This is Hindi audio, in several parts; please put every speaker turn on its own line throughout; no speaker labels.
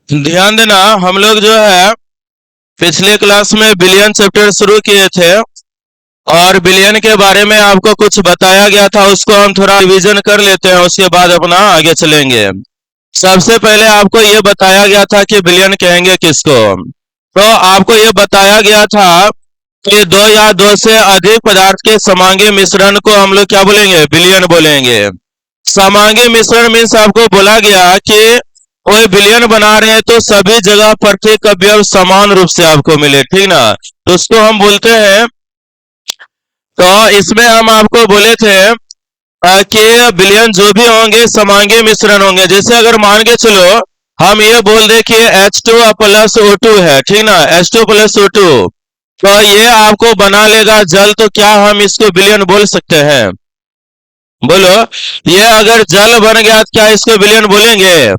ध्यान देना, हम लोग जो है पिछले क्लास में बिलियन चैप्टर शुरू किए थे और बिलियन के बारे में आपको कुछ बताया गया था। उसको हम थोड़ा रिवीजन कर लेते हैं, उसके बाद अपना आगे चलेंगे। सबसे पहले आपको ये बताया गया था कि बिलियन कहेंगे किसको। तो आपको ये बताया गया था कि दो या दो से अधिक पदार्थ के समांगी मिश्रण को हम लोग क्या बोलेंगे, बिलियन बोलेंगे। समांगी मिश्रण मीन्स आपको बोला गया कि कोई बिलियन बना रहे हैं तो सभी जगह प्रत्येक अवयव समान रूप से आपको मिले, ठीक ना। तो उसको हम बोलते हैं। तो इसमें हम आपको बोले थे कि बिलियन जो भी होंगे समांगी मिश्रण होंगे। जैसे अगर मान के चलो हम ये बोल दे कि H2 प्लस O2 है, ठीक ना, H2 प्लस O2, तो ये आपको बना लेगा जल। तो क्या हम इसको बिलियन बोल सकते हैं? बोलो। ये अगर जल बन गया तो क्या इसको बिलियन बोलेंगे?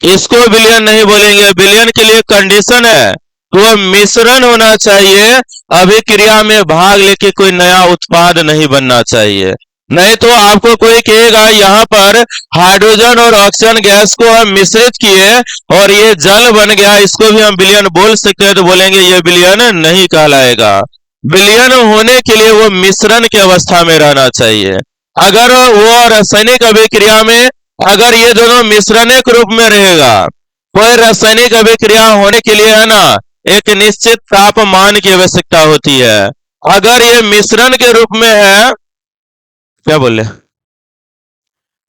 इसको बिलियन नहीं बोलेंगे। बिलियन के लिए कंडीशन है, वो मिश्रण होना चाहिए, अभिक्रिया में भाग लेके कोई नया उत्पाद नहीं बनना चाहिए। नहीं तो आपको कोई कहेगा यहाँ पर हाइड्रोजन और ऑक्सीजन गैस को हम मिश्रित किए और ये जल बन गया, इसको भी हम बिलियन बोल सकते हैं। तो बोलेंगे ये बिलियन नहीं कहलाएगा। बिलियन होने के लिए वो मिश्रण की अवस्था में रहना चाहिए। अगर वो रासायनिक अभिक्रिया में, अगर ये दोनों मिश्रण के रूप में रहेगा, कोई रासायनिक अभिक्रिया होने के लिए है ना, एक निश्चित तापमान की आवश्यकता होती है। अगर ये मिश्रण के रूप में है, क्या बोले,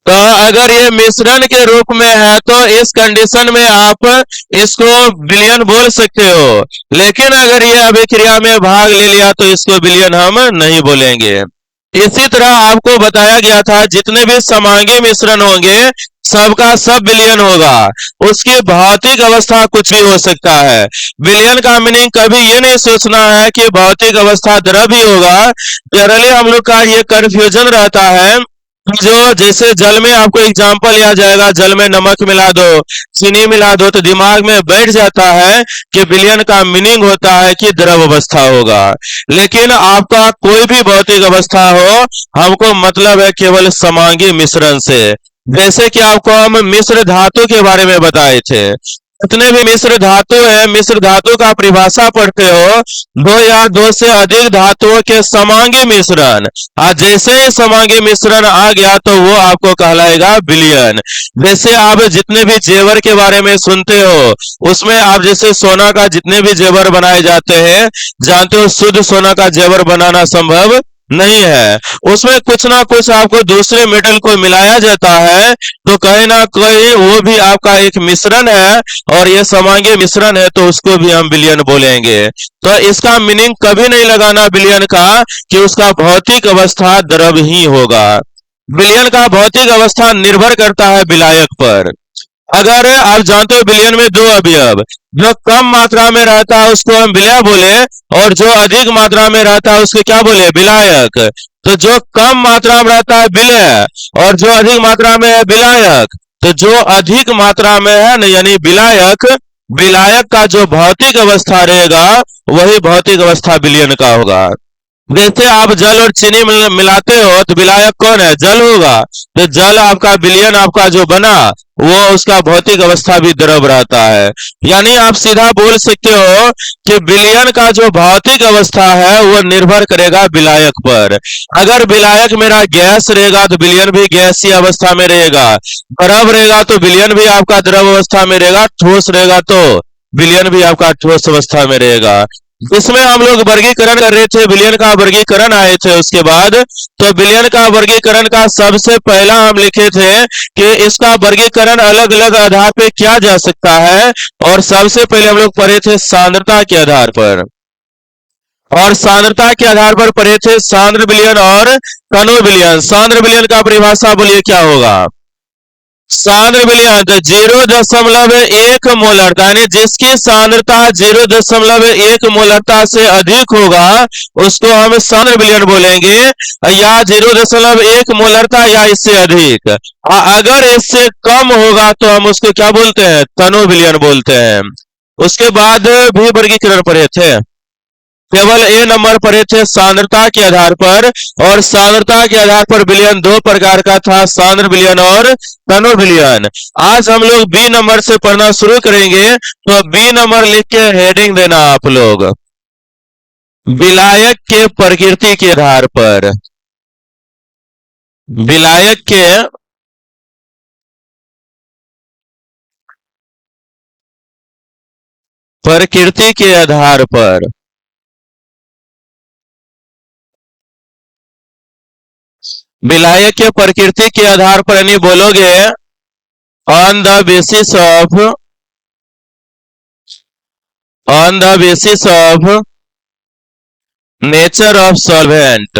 तो अगर ये मिश्रण के रूप में है तो इस कंडीशन में आप इसको बिलियन बोल सकते हो। लेकिन अगर ये अभिक्रिया में भाग ले लिया तो इसको बिलियन हम नहीं बोलेंगे। इसी तरह आपको बताया गया था जितने भी समांगी मिश्रण होंगे सबका सब बिलियन होगा। उसकी भौतिक अवस्था कुछ भी हो सकता है। बिलियन का मीनिंग कभी ये नहीं सोचना है कि भौतिक अवस्था द्रव ही होगा। जनरली हम लोग का ये कंफ्यूजन रहता है। जो जैसे जल में आपको एग्जांपल लिया जाएगा, जल में नमक मिला दो, चीनी मिला दो, तो दिमाग में बैठ जाता है कि बिलियन का मीनिंग होता है कि द्रव अवस्था होगा। लेकिन आपका कोई भी भौतिक अवस्था हो, हमको मतलब है केवल समांगी मिश्रण से। जैसे कि आपको हम मिश्र धातु के बारे में बताए थे, जितने भी मिश्र धातु है, मिश्र धातु का परिभाषा पढ़ते हो, दो या दो से अधिक धातुओं के समांगी मिश्रण। आज जैसे ही समांगी मिश्रण आ गया तो वो आपको कहलाएगा बिलियन। जैसे आप जितने भी जेवर के बारे में सुनते हो, उसमें आप जैसे सोना का जितने भी जेवर बनाए जाते हैं, जानते हो शुद्ध सोना का जेवर बनाना संभव नहीं है। उसमें कुछ ना कुछ आपको दूसरे मेटल को मिलाया जाता है, तो कहीं ना कहीं वो भी आपका एक मिश्रण है और ये समांगी मिश्रण है, तो उसको भी हम बिलियन बोलेंगे। तो इसका मीनिंग कभी नहीं लगाना बिलियन का कि उसका भौतिक अवस्था द्रव ही होगा। बिलियन का भौतिक अवस्था निर्भर करता है विलायक पर। अगर आप जानते हो बिलियन में दो अवयव, जो कम मात्रा में रहता है उसको हम विलय बोले, और जो अधिक मात्रा में रहता है उसको क्या बोले, विलायक। तो जो कम मात्रा में रहता है विलय और जो अधिक मात्रा में है विलायक। तो जो अधिक मात्रा में है न यानी विलायक, विलायक का जो भौतिक अवस्था रहेगा वही भौतिक अवस्था विलयन का होगा। जैसे आप जल और चीनी मिलाते हो तो विलायक कौन है, जल होगा। तो जल आपका विलयन आपका जो बना वो उसका भौतिक अवस्था भी द्रव रहता है। यानी आप सीधा बोल सकते हो कि विलयन का जो भौतिक अवस्था है वो निर्भर करेगा विलायक पर। अगर विलायक मेरा गैस रहेगा तो विलयन भी गैसीय अवस्था में रहेगा। द्रव रहेगा तो विलयन भी आपका द्रव अवस्था में रहेगा। ठोस रहेगा तो विलयन भी आपका ठोस अवस्था में रहेगा। इसमें हम लोग वर्गीकरण कर रहे थे, विलयन का वर्गीकरण आए थे उसके बाद। तो विलयन का वर्गीकरण का सबसे पहला हम लिखे थे कि इसका वर्गीकरण अलग अलग आधार पे किया जा सकता है। और सबसे पहले हम लोग पढ़े थे सांद्रता के आधार पर, और सांद्रता के आधार पर पढ़े थे सांद्र विलयन और कणु विलयन। सांद्र विलयन का परिभाषा बोलिए क्या होगा? सांद्र विलयन 0.1 मोलरता, यानी जिसकी सांद्रता 0.1 मोलरता से अधिक होगा उसको हम सांद्र विलयन बोलेंगे, या 0.1 मोलरता या इससे अधिक। अगर इससे कम होगा तो हम उसको क्या बोलते हैं, तनु विलयन बोलते हैं। उसके बाद भी वर्गीकरण पढ़े थे। केवल ए नंबर पढ़े थे सांद्रता के आधार पर, और सांद्रता के आधार पर विलयन दो प्रकार का था, सांद्र विलयन और तनु विलयन। आज हम लोग बी नंबर से पढ़ना शुरू करेंगे, तो बी नंबर लिख के हेडिंग देना आप लोग, विलायक के प्रकृति के आधार पर। विलायक के प्रकृति के आधार पर, विलायक के प्रकृति के आधार पर यानी बोलोगे on the basis of, on the basis of nature of solvent,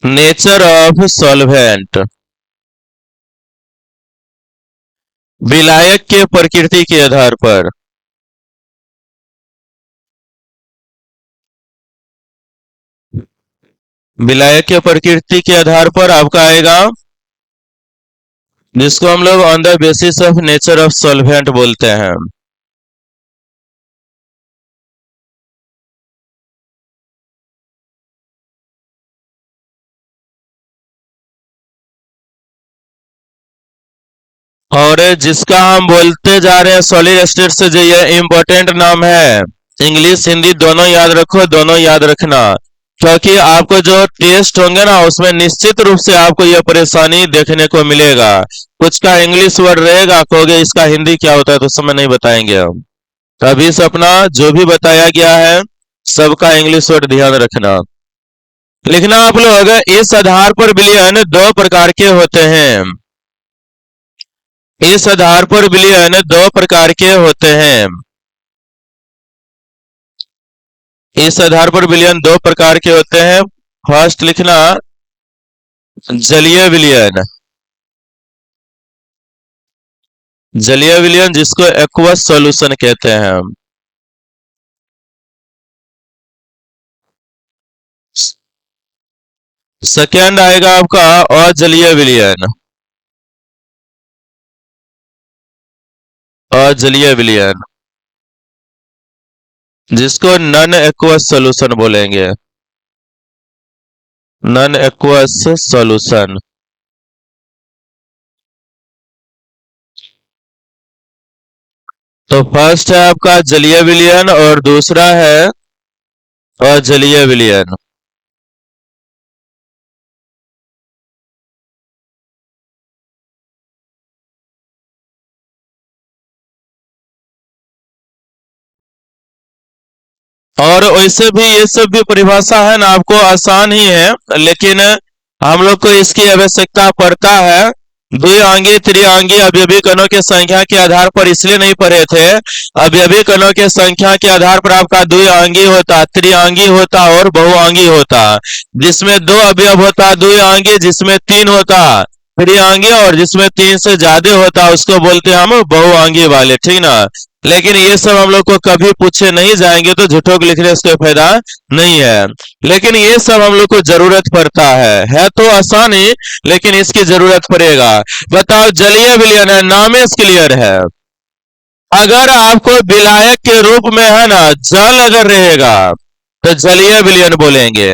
nature of solvent, विलायक के प्रकृति के आधार पर। विलायक के प्रकृति के आधार पर आपका आएगा, जिसको हम लोग on the basis of nature of solvent बोलते हैं। और जिसका हम बोलते जा रहे हैं सॉलिड स्टेट से, जो ये इंपॉर्टेंट नाम है, इंग्लिश हिंदी दोनों याद रखो, दोनों याद रखना, क्योंकि आपको जो टेस्ट होंगे ना उसमें निश्चित रूप से आपको यह परेशानी देखने को मिलेगा। कुछ का इंग्लिश वर्ड रहेगा, कहोगे इसका हिंदी क्या होता है, तो समय नहीं बताएंगे हम। तभी से अपना जो भी बताया गया है सबका इंग्लिश वर्ड ध्यान रखना। लिखना आप लोग, इस आधार पर विलयन दो प्रकार के होते हैं, इस आधार पर विलयन दो प्रकार के होते हैं, इस आधार पर विलयन दो प्रकार के होते हैं। फर्स्ट लिखना जलीय विलयन, जलीय विलयन जिसको एक्वस सॉल्यूशन कहते हैं हम। सेकेंड आएगा आपका अजलीय विलयन, अजलीय विलयन जिसको नॉन एक्वस सॉल्यूशन बोलेंगे, नॉन एक्वस सॉल्यूशन। तो फर्स्ट है आपका जलीय विलयन और दूसरा है अजलीय विलयन। और वैसे भी ये सब भी परिभाषा है ना आपको आसान ही है, लेकिन हम लोग को इसकी आवश्यकता पड़ता है। द्विआंगी त्रिआंगी अवयवी कणों के संख्या के आधार पर इसलिए नहीं पढ़े थे, अवयवी कणों के संख्या के आधार पर आपका द्विआंगी होता, त्रिआंगी होता और बहुआंगी होता। जिसमें दो अवयव होता द्विआंगी, जिसमें तीन होता त्रिआंगी, और जिसमें तीन से ज्यादा होता उसको बोलते हैं हम बहुआंगी वाले, ठीक ना। लेकिन ये सब हम लोग को कभी पूछे नहीं जाएंगे, तो झूठों को लिखने से कोई फायदा नहीं है। लेकिन ये सब हम लोग को जरूरत पड़ता है तो आसानी, लेकिन इसकी जरूरत पड़ेगा। बताओ जलीय विलयन है, नाम इसके क्लियर है। अगर आपको विलायक के रूप में है ना जल अगर रहेगा तो जलीय विलयन बोलेंगे।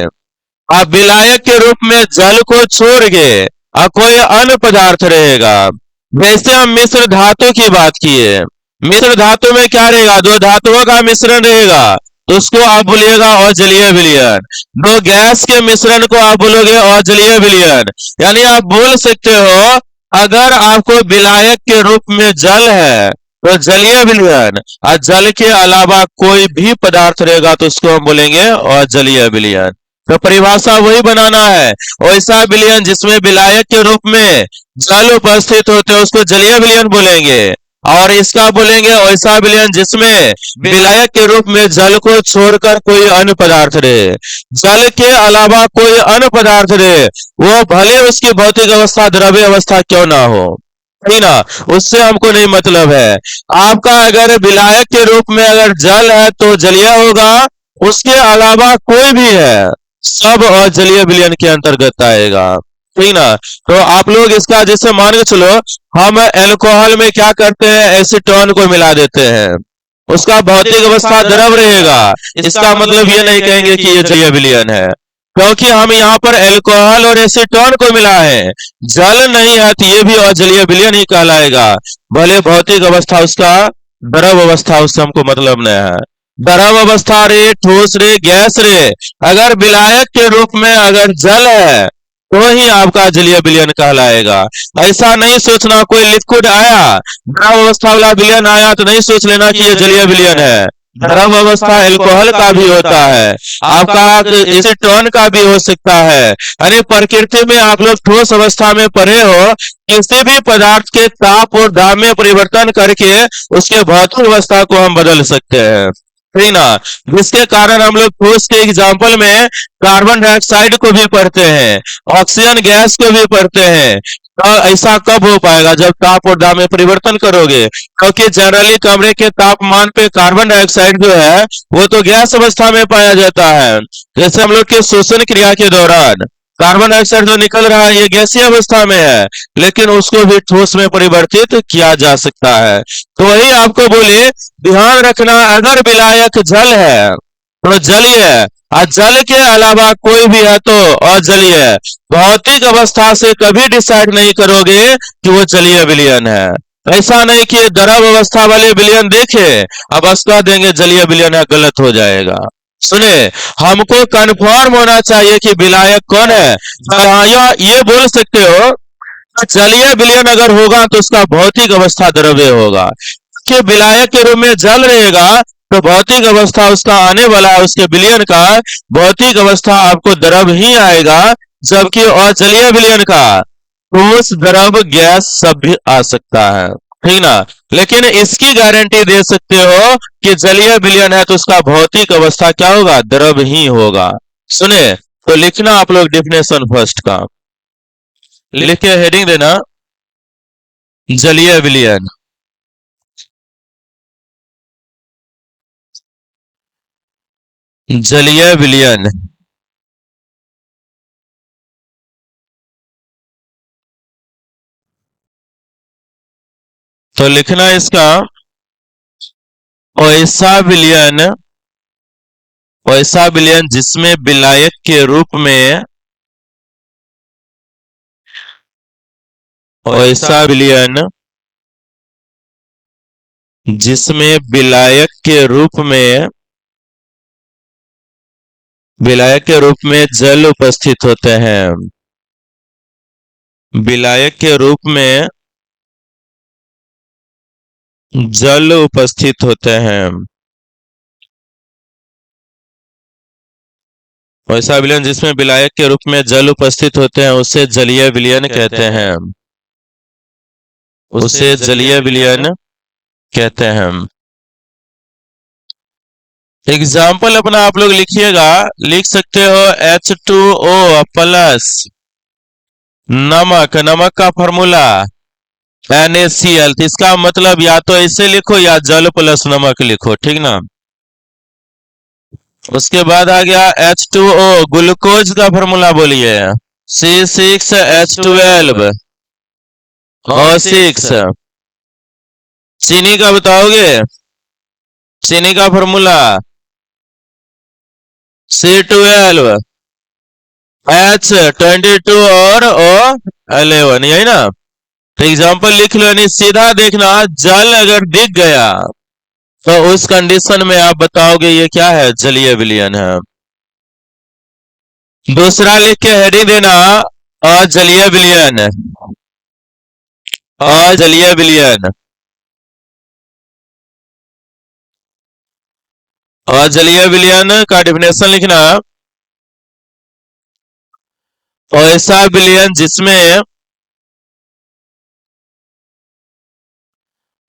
आप विलायक के रूप में जल को छोड़ के और कोई अन्य पदार्थ रहेगा, जैसे हम मिश्र धातु की बात किए, मिश्र धातु में क्या रहेगा, दो धातुओं का मिश्रण रहेगा, तो उसको आप बोलिएगा अजलीय विलयन। दो गैस के मिश्रण को आप बोलोगे अजलीय विलयन। यानी आप बोल सकते हो, अगर आपको विलायक के रूप में जल है तो जलीय विलयन, और जल के अलावा कोई भी पदार्थ रहेगा तो उसको हम बोलेंगे अजलीय विलयन। तो परिभाषा वही बनाना है, वैसा विलयन जिसमें विलायक के रूप में जल उपस्थित होते हैं उसको जलीय विलयन बोलेंगे, और इसका बोलेंगे वैसा विलयन जिसमें विलायक के रूप में जल को छोड़कर कोई अन्य पदार्थ रहे, जल के अलावा कोई अन्य पदार्थ रहे, वो भले उसकी भौतिक अवस्था द्रव्य अवस्था क्यों ना हो, ठीक ना, उससे हमको नहीं मतलब है। आपका अगर विलायक के रूप में अगर जल है तो जलीय होगा, उसके अलावा कोई भी है सब अजलीय विलयन के अंतर्गत आएगा, ठीक ना। तो आप लोग इसका जैसे मान के चलो, हम एल्कोहल में क्या करते हैं, एसीटोन को मिला देते हैं, उसका भौतिक अवस्था द्रव रहेगा। इसका मतलब ये नहीं कहेंगे कि ये जलीय विलयन है, क्योंकि हम यहाँ पर एल्कोहल और एसीटोन को मिला है। जल नहीं है तो ये भी अजलीय विलयन ही कहलाएगा, भले भौतिक अवस्था उसका द्रव अवस्था उससे हमको मतलब नहीं है। द्रव अवस्था रे, ठोस रे, गैस रे, अगर विलायक के रूप में अगर जल है तो ही आपका जलीय विलयन कहलाएगा। ऐसा नहीं सोचना कोई लिक्विड आया, द्रव अवस्था वाला विलयन आया तो नहीं सोच लेना कि ये जलीय विलयन है। द्रव अवस्था अल्कोहल का भी होता है, आपका एसीटोन का भी हो सकता है। अरे प्रकृति में आप लोग ठोस अवस्था में पढ़े हो, किसी भी पदार्थ के ताप और दाब में परिवर्तन करके उसके भौतिक अवस्था को हम बदल सकते हैं, ठीक ना। जिसके कारण हम लोग ठोस के एग्जाम्पल में कार्बन डाइऑक्साइड को भी पढ़ते हैं, ऑक्सीजन गैस को भी पढ़ते हैं। तो ऐसा कब हो पाएगा, जब ताप और दाब में परिवर्तन करोगे, क्योंकि जनरली कमरे के तापमान पे कार्बन डाइऑक्साइड जो है वो तो गैस अवस्था में पाया जाता है। जैसे हम लोग के श्वसन क्रिया के दौरान कार्बन डाइऑक्साइड जो निकल रहा है ये गैसीय अवस्था में है, लेकिन उसको भी ठोस में परिवर्तित किया जा सकता है। तो वही आपको बोले, ध्यान रखना, अगर विलायक जल है तो जलीय है, और जल के अलावा कोई भी है तो अजलीय है। भौतिक अवस्था से कभी डिसाइड नहीं करोगे कि वो जलीय विलयन है। ऐसा नहीं कि द्रव अवस्था वाले विलयन देखे अब अस्का देंगे जलीय विलयन है, गलत हो जाएगा। सुने, हमको कंफर्म होना चाहिए कि विलायक कौन है। ये बोल सकते हो जलीय विलयन अगर होगा तो उसका भौतिक अवस्था द्रव्य होगा, कि विलायक के रूप में जल रहेगा तो भौतिक अवस्था उसका आने वाला है, उसके विलयन का भौतिक अवस्था आपको द्रव ही आएगा। जबकि अजलीय विलयन का ठोस, द्रव, गैस सब भी आ सकता है, ठीक ना। लेकिन इसकी गारंटी दे सकते हो कि जलीय विलयन है तो उसका भौतिक अवस्था क्या होगा, द्रव ही होगा। सुने, तो लिखना आप लोग डिफिनेशन फर्स्ट का, लिख के हेडिंग देना जलीय विलयन। जलीय विलयन तो लिखना इसका, ऐसा विलयन जिसमें विलायक के रूप में, ऐसा विलयन जिसमें विलायक के रूप में जल उपस्थित होते हैं, विलायक के रूप में जल उपस्थित होते हैं। ऐसा विलयन जिसमें विलायक के रूप में जल उपस्थित होते हैं उसे जलीय विलयन कहते हैं, उसे जलीय विलयन कहते हैं। एग्जाम्पल अपना आप लोग लिखिएगा, लिख सकते हो H2O प्लस नमक, नमक का फॉर्मूला NaCl। तो इसका मतलब या तो ऐसे लिखो या जल प्लस नमक लिखो, ठीक ना। उसके बाद आ गया H2O, ग्लूकोज का फॉर्मूला बोलिए, C6H12 O6। चीनी का बताओगे, चीनी का फॉर्मूला C12H22 और O11, यही ना। तो एग्जाम्पल लिख लो, यानी सीधा देखना, जल अगर दिख गया तो उस कंडीशन में आप बताओगे ये क्या है, जलीय विलयन है। दूसरा लिख के हेडिंग देना अजलीय विलयन, अजलीय विलयन। अजलीय विलयन का डिफिनेशन लिखना, ऐसा विलयन जिसमें,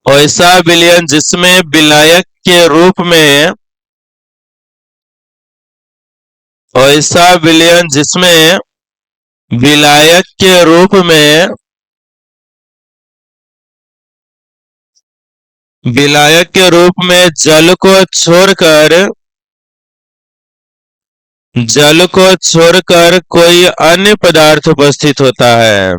ऐसा विलयन जिसमें विलायक के रूप में, ऐसा विलयन जिसमें विलायक के रूप में, विलायक के रूप में जल को छोड़कर कोई अन्य पदार्थ उपस्थित होता है,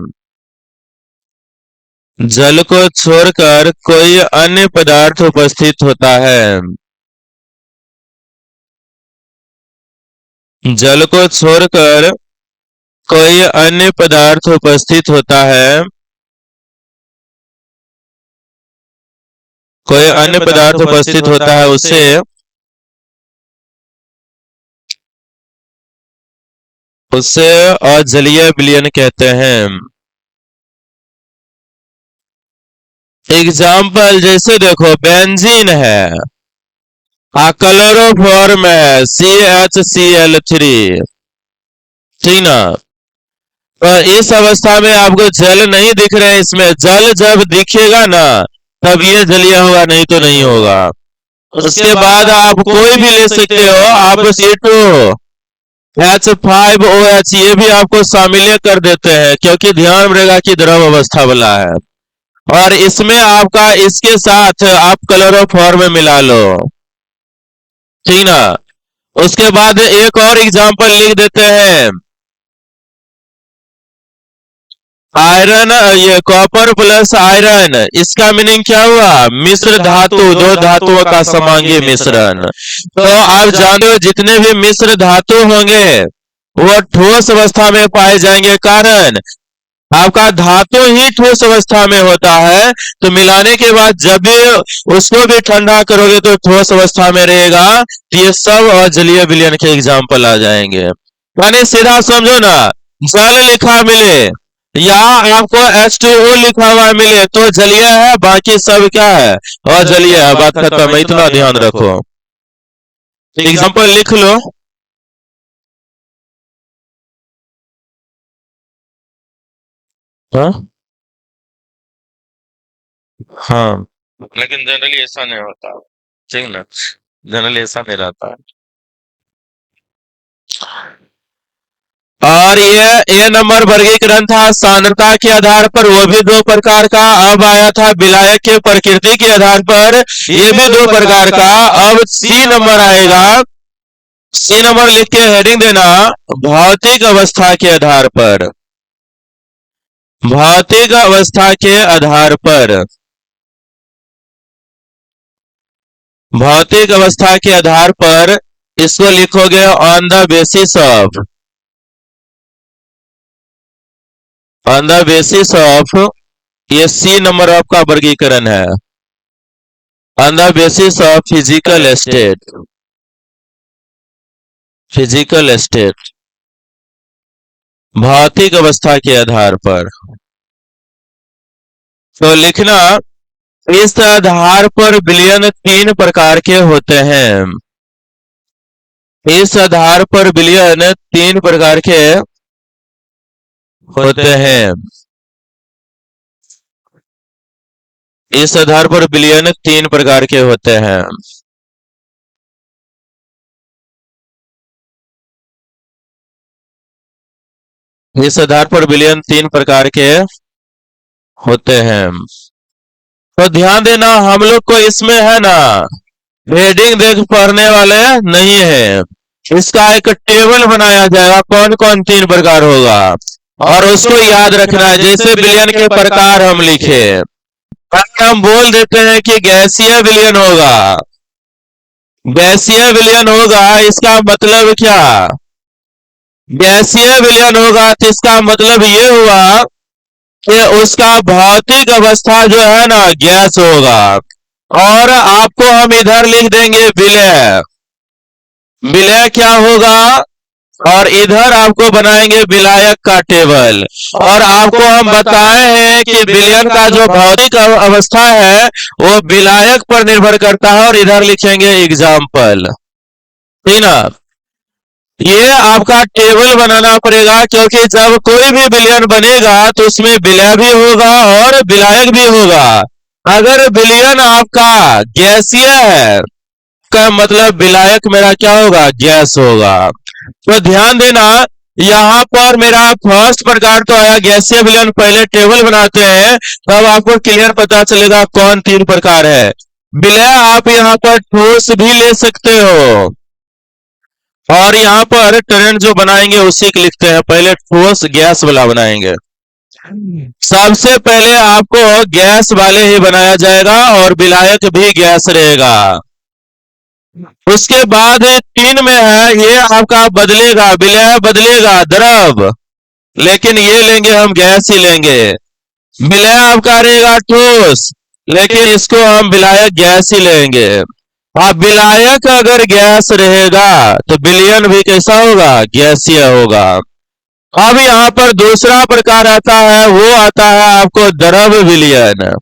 जल को छोड़कर कोई अन्य पदार्थ उपस्थित होता है। जल को छोड़कर कोई अन्य पदार्थ उपस्थित होता है। कोई अन्य पदार्थ उपस्थित होता है उसे उसे अजलीय विलयन कहते हैं। एग्जाम्पल जैसे देखो, बेंजीन है, क्लोरोफॉर्म है CHCl3, ठीक ना। तो इस अवस्था में आपको जल नहीं दिख रहे हैं, इसमें जल जब दिखेगा ना तब ये जलीय होगा, नहीं तो नहीं होगा। उसके बाद आप कोई भी ले सकते हो, आप H5OH ये भी आपको शामिल कर देते हैं, क्योंकि ध्यान रहेगा कि द्रव अवस्था वाला है। और इसमें आपका इसके साथ आप क्लोरोफॉर्म मिला लो, ठीक ना। उसके बाद एक और एग्जांपल लिख देते हैं, आयरन, ये कॉपर प्लस आयरन, इसका मीनिंग क्या हुआ? मिश्र धातु, दो धातुओं का समांगी मिश्रण। तो आप जानते हो जितने भी मिश्र धातु होंगे वो ठोस अवस्था में पाए जाएंगे, कारण आपका धातु ही ठोस अवस्था में होता है। तो मिलाने के बाद जब भी उसको भी ठंडा करोगे तो ठोस अवस्था में रहेगा। तो ये सब अजलीय विलयन के एग्जाम्पल आ जाएंगे। यानी सीधा समझो ना, जल लिखा मिले या आपको H2O लिखा हुआ मिले तो जलीय है, बाकी सब क्या है? अजलीय है। बात खत्म है, इतना ध्यान रखो। एग्जाम्पल लिख लो। हाँ हाँ, लेकिन जनरली ऐसा नहीं होता, ठीक ना। जनरली ऐसा नहीं रहता है। और ये ए नंबर वर्गीकरण था सांद्रता के आधार पर, वो भी दो प्रकार का। अब आया था विलायक के प्रकृति के आधार पर, ये भी दो प्रकार का। अब सी नंबर आएगा। सी नंबर लिख के हेडिंग देना, भौतिक अवस्था के आधार पर। भौतिक अवस्था के आधार पर, भौतिक अवस्था के आधार पर इसको लिखोगे on the basis of, on the basis of, ये सी नंबर आपका वर्गीकरण है, on the basis of physical state. Physical state, भौतिक अवस्था के आधार पर। तो लिखना, इस आधार पर विलयन तीन प्रकार के होते हैं। इस आधार पर विलयन तीन प्रकार के होते हैं। इस आधार पर विलयन तीन प्रकार के होते हैं। इस आधार पर विलयन तीन प्रकार के होते हैं। तो ध्यान देना, हम लोग को इसमें है ना हेडिंग देख पढ़ने वाले नहीं है। इसका एक टेबल बनाया जाएगा, कौन कौन तीन प्रकार होगा, और उसको याद रखना है। जैसे विलयन के प्रकार हम लिखे, हम बोल देते हैं कि गैसीय विलयन होगा। गैसीय विलयन होगा, इसका मतलब क्या? गैसीय विलयन होगा तो इसका मतलब ये हुआ कि उसका भौतिक अवस्था जो है ना गैस होगा। और आपको हम इधर लिख देंगे विलय। विलय क्या होगा, और इधर आपको बनाएंगे विलायक का टेबल। और आपको हम बताए हैं कि विलयन का जो भौतिक अवस्था है वो विलायक पर निर्भर करता है, और इधर लिखेंगे एग्जाम्पल, ठीक ना। ये आपका टेबल बनाना पड़ेगा, क्योंकि जब कोई भी विलयन बनेगा तो उसमें विलय भी होगा और विलायक भी होगा। अगर विलयन आपका गैसीय है का मतलब विलायक मेरा क्या होगा? गैस होगा। तो ध्यान देना, यहाँ पर मेरा फर्स्ट प्रकार तो आया गैसीय विलयन। पहले टेबल बनाते हैं तब आपको क्लियर पता चलेगा कौन तीन प्रकार है। विलय आप यहाँ पर ठोस भी ले सकते हो, और यहाँ पर ट्रेंड जो बनाएंगे उसी के लिखते हैं, पहले ठोस गैस वाला बनाएंगे। सबसे पहले आपको गैस वाले ही बनाया जाएगा और विलायक भी गैस रहेगा। उसके बाद तीन में है, ये आपका बदलेगा, विलय बदलेगा द्रव, लेकिन ये लेंगे हम गैस ही लेंगे। विलय आपका रहेगा ठोस, लेकिन इसको हम विलायक गैस ही लेंगे। अब विलायक अगर गैस रहेगा तो विलयन भी कैसा होगा, गैसीय होगा। अब यहाँ पर दूसरा प्रकार आता है, वो आता है आपको द्रव विलयन।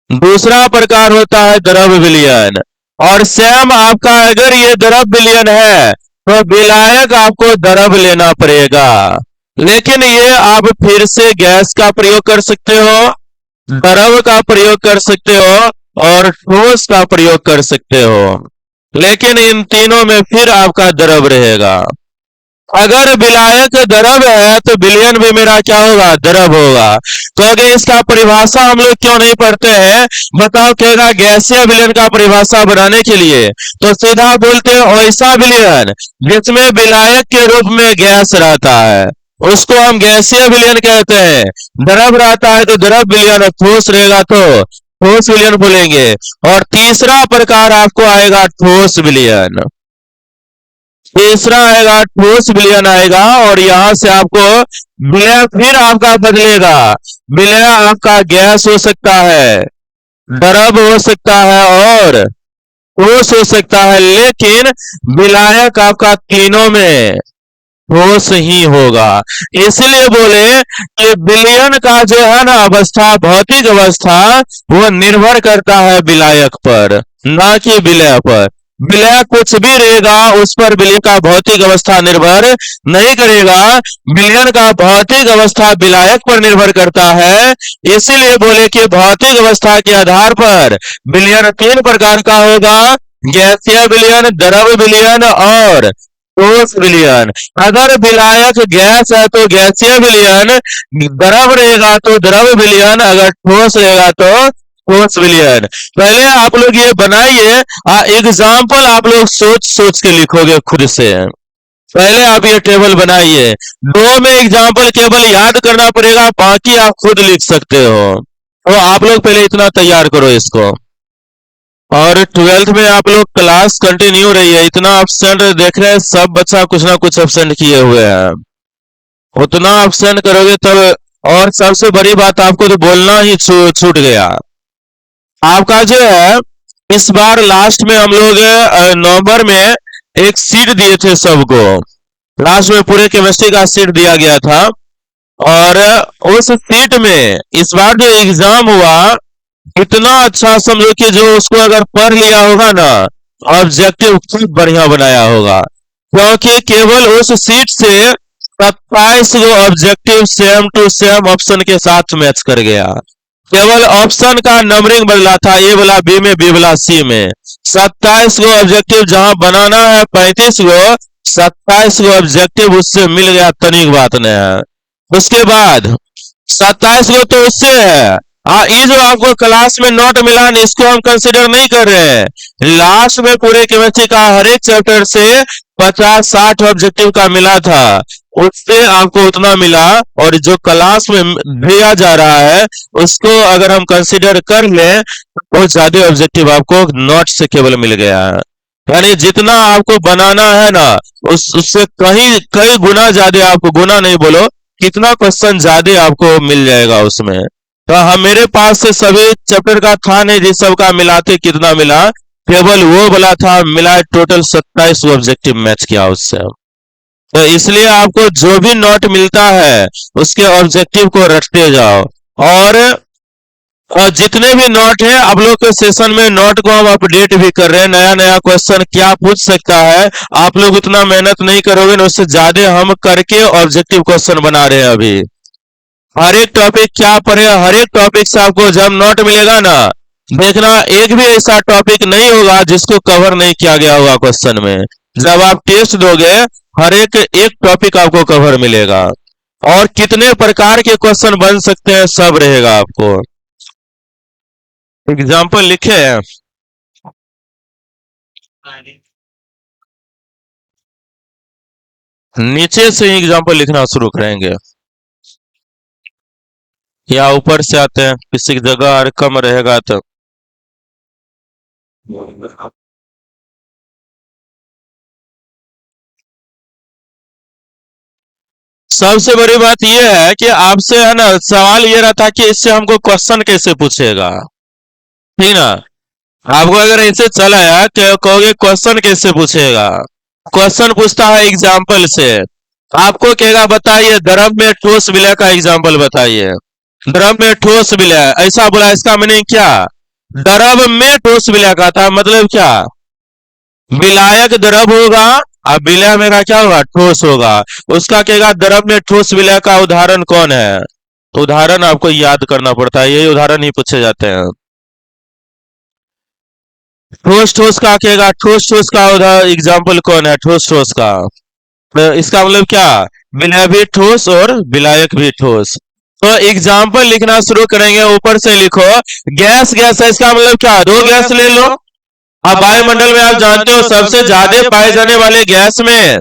दूसरा प्रकार होता है द्रव विलयन। और सेम आपका अगर ये द्रव विलयन है तो विलायक आपको द्रव लेना पड़ेगा, लेकिन ये आप फिर से गैस का प्रयोग कर सकते हो, द्रव का प्रयोग कर सकते हो और ठोस का प्रयोग कर सकते हो, लेकिन इन तीनों में फिर आपका द्रव रहेगा। अगर विलायक द्रव है तो विलयन भी मेरा क्या होगा, द्रव होगा। तो अगर इसका परिभाषा हम लोग क्यों नहीं पढ़ते हैं, बताओ, कहेगा गैसीय विलयन का परिभाषा बनाने के लिए तो सीधा बोलते हैं ऐसा विलयन जिसमें विलायक के रूप में गैस रहता है, उसको हम गैसीय विलयन कहते हैं। द्रव रहता है तो द्रव विलयन, ठोस रहेगा तो ठोस विलयन बोलेंगे। और तीसरा प्रकार आपको आएगा ठोस विलयन। तीसरा आएगा ठोस विलयन आएगा, और यहां से आपको विलय फिर आपका बदलेगा। विलय आपका गैस हो सकता है, द्रव हो सकता है और ठोस हो सकता है, लेकिन विलायक आपका तीनों में ठोस ही होगा। इसलिए बोले कि विलयन का जो है ना अवस्था, भौतिक अवस्था, वो निर्भर करता है विलायक पर, ना कि विलय पर। विलय कुछ भी रहेगा उस पर विलय का भौतिक अवस्था निर्भर नहीं करेगा। विलयन का भौतिक अवस्था विलायक पर निर्भर करता है। इसीलिए बोले कि भौतिक अवस्था के आधार पर विलयन तीन प्रकार का होगा, गैसीय विलयन, द्रव विलयन और ठोस विलयन। अगर विलायक गैस है तो गैसीय विलयन, द्रव रहेगा तो द्रव विलयन, अगर ठोस रहेगा तो ठोस विलयन। पहले आप लोग ये बनाइए, एग्जाम्पल आप लोग सोच सोच के लिखोगे खुद से। पहले आप ये टेबल बनाइए, दो में एग्जाम्पल केवल याद करना पड़ेगा, बाकी आप खुद लिख सकते हो। तो आप लोग पहले इतना तैयार करो इसको। और ट्वेल्थ में आप लोग क्लास कंटिन्यू रही है, इतना एब्सेंट देख रहे हैं, सब बच्चा कुछ ना कुछ एब्सेंट किए हुए हैं। उतना एब्सेंट करोगे तब। और सबसे बड़ी बात, आपको तो बोलना ही छूट गया। आपका जो है इस बार लास्ट में हम लोग नवंबर में एक सीट दिए थे सबको। लास्ट में पूरे केमिस्ट्री का सीट दिया गया था, और उस सीट में इस बार जो एग्जाम हुआ, इतना अच्छा समझो कि जो उसको अगर पढ़ लिया होगा ना, ऑब्जेक्टिव खूब बढ़िया बनाया होगा, क्योंकि केवल उस सीट से 27 go objective same to same option के साथ मैच कर गया। केवल ऑप्शन का नंबरिंग बदला था, ए वाला बी में, बी वाला सी में। 27 गो ऑब्जेक्टिव जहां बनाना है 35 गो, 27 गो ऑब्जेक्टिव उससे मिल गया, तनिक बात नहीं है। उसके बाद 27 गो तो उससे है। हाँ, ये जो आपको क्लास में नोट मिला न, इसको हम कंसिडर नहीं कर रहे हैं। लास्ट में पूरे केमिस्ट्री का हर एक चैप्टर से 50-60 ऑब्जेक्टिव का मिला था, उससे आपको उतना मिला। और जो क्लास में दिया जा रहा है उसको अगर हम कंसिडर कर लें तो बहुत ज्यादा ऑब्जेक्टिव आपको नोट से केवल मिल गया है। यानी जितना आपको बनाना है ना, उससे कहीं कई गुना ज्यादा आपको, गुना नहीं बोलो, कितना क्वेश्चन ज्यादा आपको मिल जाएगा उसमें। तो हम, मेरे पास से सभी चैप्टर का था नहीं जिस सब का मिलाते कितना मिला, केवल वो वाला था, मिला टोटल 27 ऑब्जेक्टिव मैच किया उससे। तो इसलिए आपको जो भी नोट मिलता है उसके ऑब्जेक्टिव को रटते जाओ। और जितने भी नोट है आप लोग के सेशन में, नोट को हम अपडेट भी कर रहे हैं, नया नया क्वेश्चन क्या पूछ सकता है। आप लोग उतना मेहनत नहीं करोगे ना, उससे ज्यादा हम करके ऑब्जेक्टिव क्वेश्चन बना रहे हैं अभी। हर एक टॉपिक क्या पढ़े, हर एक टॉपिक से आपको जब नोट मिलेगा ना, देखना एक भी ऐसा टॉपिक नहीं होगा जिसको कवर नहीं किया गया होगा क्वेश्चन में। जब आप टेस्ट दोगे, हर एक एक टॉपिक आपको कवर मिलेगा, और कितने प्रकार के क्वेश्चन बन सकते हैं सब रहेगा आपको। एग्जाम्पल लिखे हैं, नीचे से ही एग्जाम्पल लिखना शुरू करेंगे। या ऊपर से आते हैं, किसी की जगह और कम रहेगा तो। सबसे बड़ी बात यह है कि आपसे है ना, सवाल ये रहता कि इससे हमको क्वेश्चन कैसे पूछेगा, ठीक ना। आपको अगर ऐसे चला है तो कहोगे क्वेश्चन कैसे पूछेगा। क्वेश्चन पूछता है एग्जाम्पल से। आपको कहेगा बताइए द्रव में ठोस विलय का एग्जाम्पल बताइए। द्रव में ठोस विलय ऐसा बोला, इसका मीनिंग क्या। द्रव में ठोस विलय का था मतलब क्या, विलायक द्रव होगा और विलय में का क्या होगा, ठोस होगा। उसका कहेगा द्रव में ठोस विलय का उदाहरण कौन है। तो उदाहरण आपको याद करना पड़ता है, यही उदाहरण ही पूछे जाते हैं। ठोस ठोस का कहेगा, ठोस ठोस का उदाहरण एग्जाम्पल कौन है, ठोस ठोस का। तो इसका मतलब क्या, विलय भी ठोस और विलायक भी ठोस। तो एग्जाम्पल लिखना शुरू करेंगे, ऊपर से लिखो। गैस गैस है, इसका मतलब क्या, दो गैस ले लो। अब वायुमंडल में आप जानते हो सबसे ज्यादा पाए जाने वाले गैस में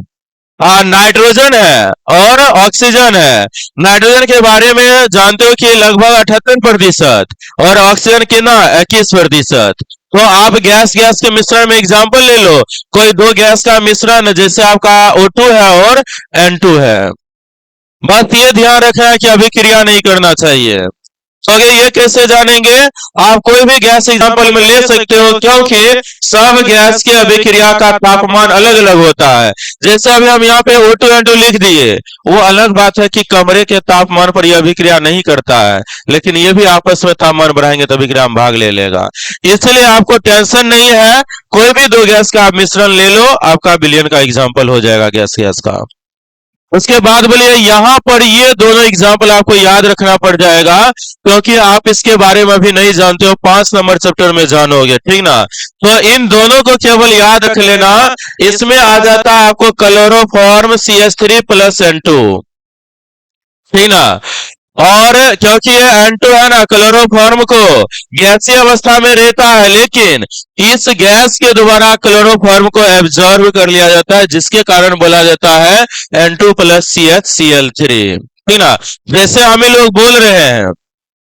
नाइट्रोजन है और ऑक्सीजन है। नाइट्रोजन के बारे में जानते हो कि लगभग 78% और ऑक्सीजन के ना 21%। तो आप गैस गैस के मिश्रण में एग्जाम्पल ले लो। कोई दो गैस का मिश्रण जैसे आपका O2 है और N2 है। बस ये ध्यान रखना है कि अभिक्रिया नहीं करना चाहिए। तो आगे ये कैसे जानेंगे, आप कोई भी गैस एग्जांपल में ले सकते हो, क्योंकि सब गैस की अभिक्रिया का तापमान अलग अलग होता है। जैसे अभी हम यहाँ पे O2N2 लिख दिए, वो अलग बात है कि कमरे के तापमान पर यह अभिक्रिया नहीं करता है, लेकिन ये भी आपस में तापमान बढ़ाएंगे तो अभिक्रिया में भाग ले लेगा। इसलिए आपको टेंशन नहीं है, कोई भी दो गैस का आप मिश्रण ले लो, आपका विलयन का एग्जाम्पल हो जाएगा गैस गैस का। उसके बाद बोलिए यहाँ पर ये दोनों एग्जाम्पल आपको याद रखना पड़ जाएगा, क्योंकि आप इसके बारे में भी नहीं जानते हो, 5 नंबर चैप्टर में जानोगे, ठीक ना। तो इन दोनों को केवल याद रख लेना। इसमें आ जाता है आपको क्लोरोफॉर्म CH3+N2, ठीक ना। और क्योंकि ये N2 है ना, क्लोरोफॉर्म को गैसीय अवस्था में रहता है, लेकिन इस गैस के द्वारा क्लोरोफॉर्म को एब्जॉर्ब कर लिया जाता है, जिसके कारण बोला जाता है N2+CH ठीक ना। जैसे हमें लोग बोल रहे हैं,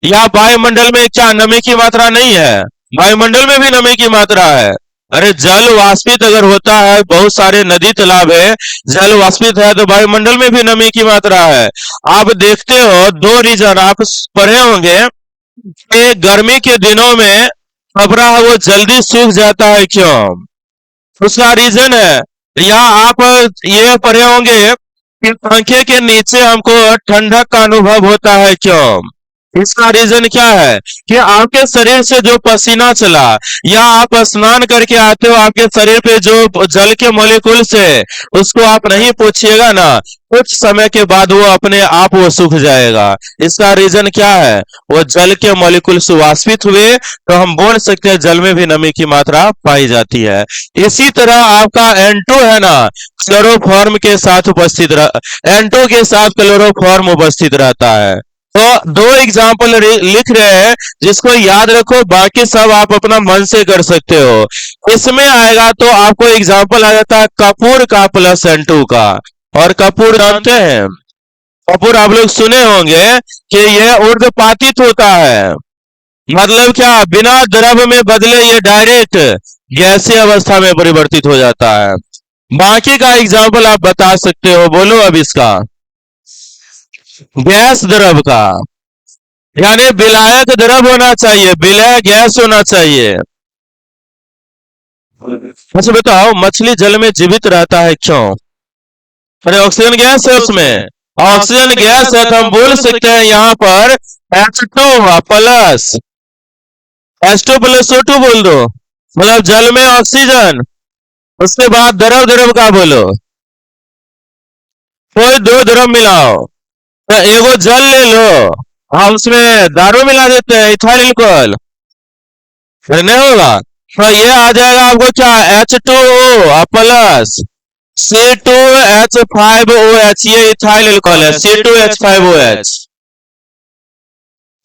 या वायुमंडल में क्या नमी की मात्रा नहीं है, वायुमंडल में भी नमी की मात्रा है। अरे जल वाष्पित अगर होता है, बहुत सारे नदी तालाब है, जल वाष्पित है तो वायुमंडल में भी नमी की मात्रा है। आप देखते हो दो रीजन आप पढ़े होंगे कि गर्मी के दिनों में कपड़ा है वो जल्दी सूख जाता है, क्यों। उसका रीजन है, या आप ये पढ़े होंगे कि पंखे के नीचे हमको ठंडक का अनुभव होता है, क्यों। इसका रीजन क्या है कि आपके शरीर से जो पसीना चला, या आप स्नान करके आते हो, आपके शरीर पे जो जल के मॉलिक्यूल से, उसको आप नहीं पूछिएगा ना, कुछ समय के बाद वो अपने आप वो सूख जाएगा। इसका रीजन क्या है, वो जल के मॉलिक्यूल सुवाष्पित हुए, तो हम बोल सकते हैं जल में भी नमी की मात्रा पाई जाती है। इसी तरह आपका N2 है ना, क्लोरोफॉर्म के साथ उपस्थित N2 के साथ क्लोरोफॉर्म उपस्थित रहता है। तो दो एग्जाम्पल लिख रहे हैं, जिसको याद रखो, बाकी सब आप अपना मन से कर सकते हो। इसमें आएगा तो आपको एग्जाम्पल आ जाता है कपूर का प्लस N2 का। और कपूर जानते हैं, कपूर आप लोग सुने होंगे कि यह ऊर्ध्वपातित होता है। मतलब क्या, बिना द्रव में बदले ये डायरेक्ट गैसीय अवस्था में परिवर्तित हो जाता है। बाकी का एग्जाम्पल आप बता सकते हो, बोलो अब इसका। गैस द्रव का, यानी विलायक द्रव होना चाहिए, विलय गैस होना चाहिए। अच्छा बताओ, मछली जल में जीवित रहता है क्यों। अरे ऑक्सीजन गैस है उसमें, ऑक्सीजन गैस है तो हम बोल सकते हैं यहाँ पर H2 प्लस O2 बोल दो, मतलब जल में ऑक्सीजन। उसके बाद द्रव द्रव का बोलो, कोई दो द्रव मिलाओ। तो एगो जल ले लो, हम उसमें दारू मिला देते हैं, इथाइल अल्कोहल, फिर नहीं होगा। तो ये आ जाएगा आपको क्या, H2O प्लस C2H5OH, ये इथाइल अल्कोहल है, C2H5OH,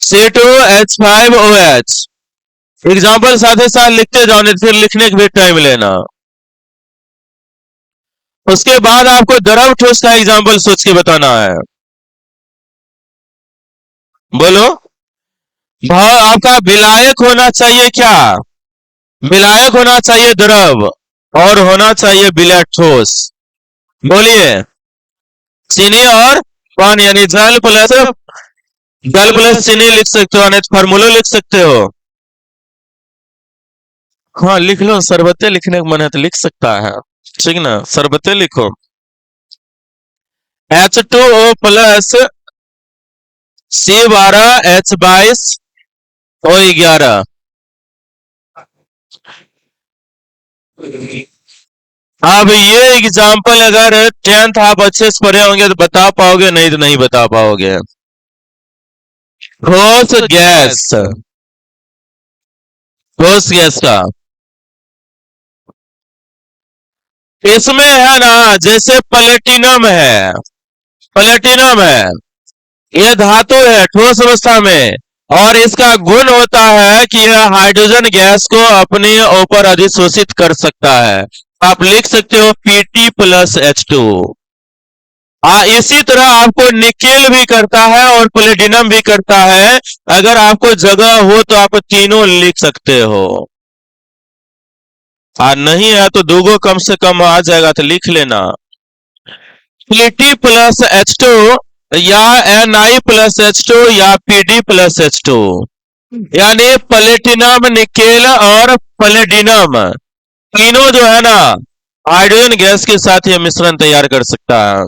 C2H5OH। एग्जाम्पल साथ ही साथ लिखते जाओ, नहीं फिर लिखने के भी टाइम लेना। उसके बाद आपको द्रव ठोस का एग्जाम्पल सोच के बताना है, बोलो। भाव आपका विलायक होना चाहिए क्या? विलायक होना चाहिए द्रव, और होना चाहिए विलय ठोस। बोलिए। चीनी और पानी, यानी जल प्लस चीनी लिख सकते हो, यानी फार्मूला लिख सकते हो। हाँ लिख लो, शरबते लिखने का मन है तो लिख सकता है, ठीक ना, शरबते लिखो। H2O plus C12 H22O11। अब ये एग्जाम्पल अगर 10th आप अच्छे से पढ़े होंगे तो बता पाओगे, नहीं तो नहीं बता पाओगे। ठोस गैस, ठोस गैस का इसमें है ना, जैसे प्लेटिनम है, प्लेटिनम है, ये धातु है ठोस अवस्था में, और इसका गुण होता है कि यह हाइड्रोजन गैस को अपने ऊपर अधिशोषित कर सकता है। आप लिख सकते हो Pt+H2। इसी तरह आपको निकेल भी करता है और प्लेटिनम भी करता है। अगर आपको जगह हो तो आप तीनों लिख सकते हो, नहीं है तो दूगो कम से कम आ जाएगा तो लिख लेना। Pt+H2 या Na+H2 या Pd+H2, यानी प्लेटिनम, निकेल और प्लेटिनम तीनों जो है ना हाइड्रोजन गैस के साथ ये मिश्रण तैयार कर सकता है।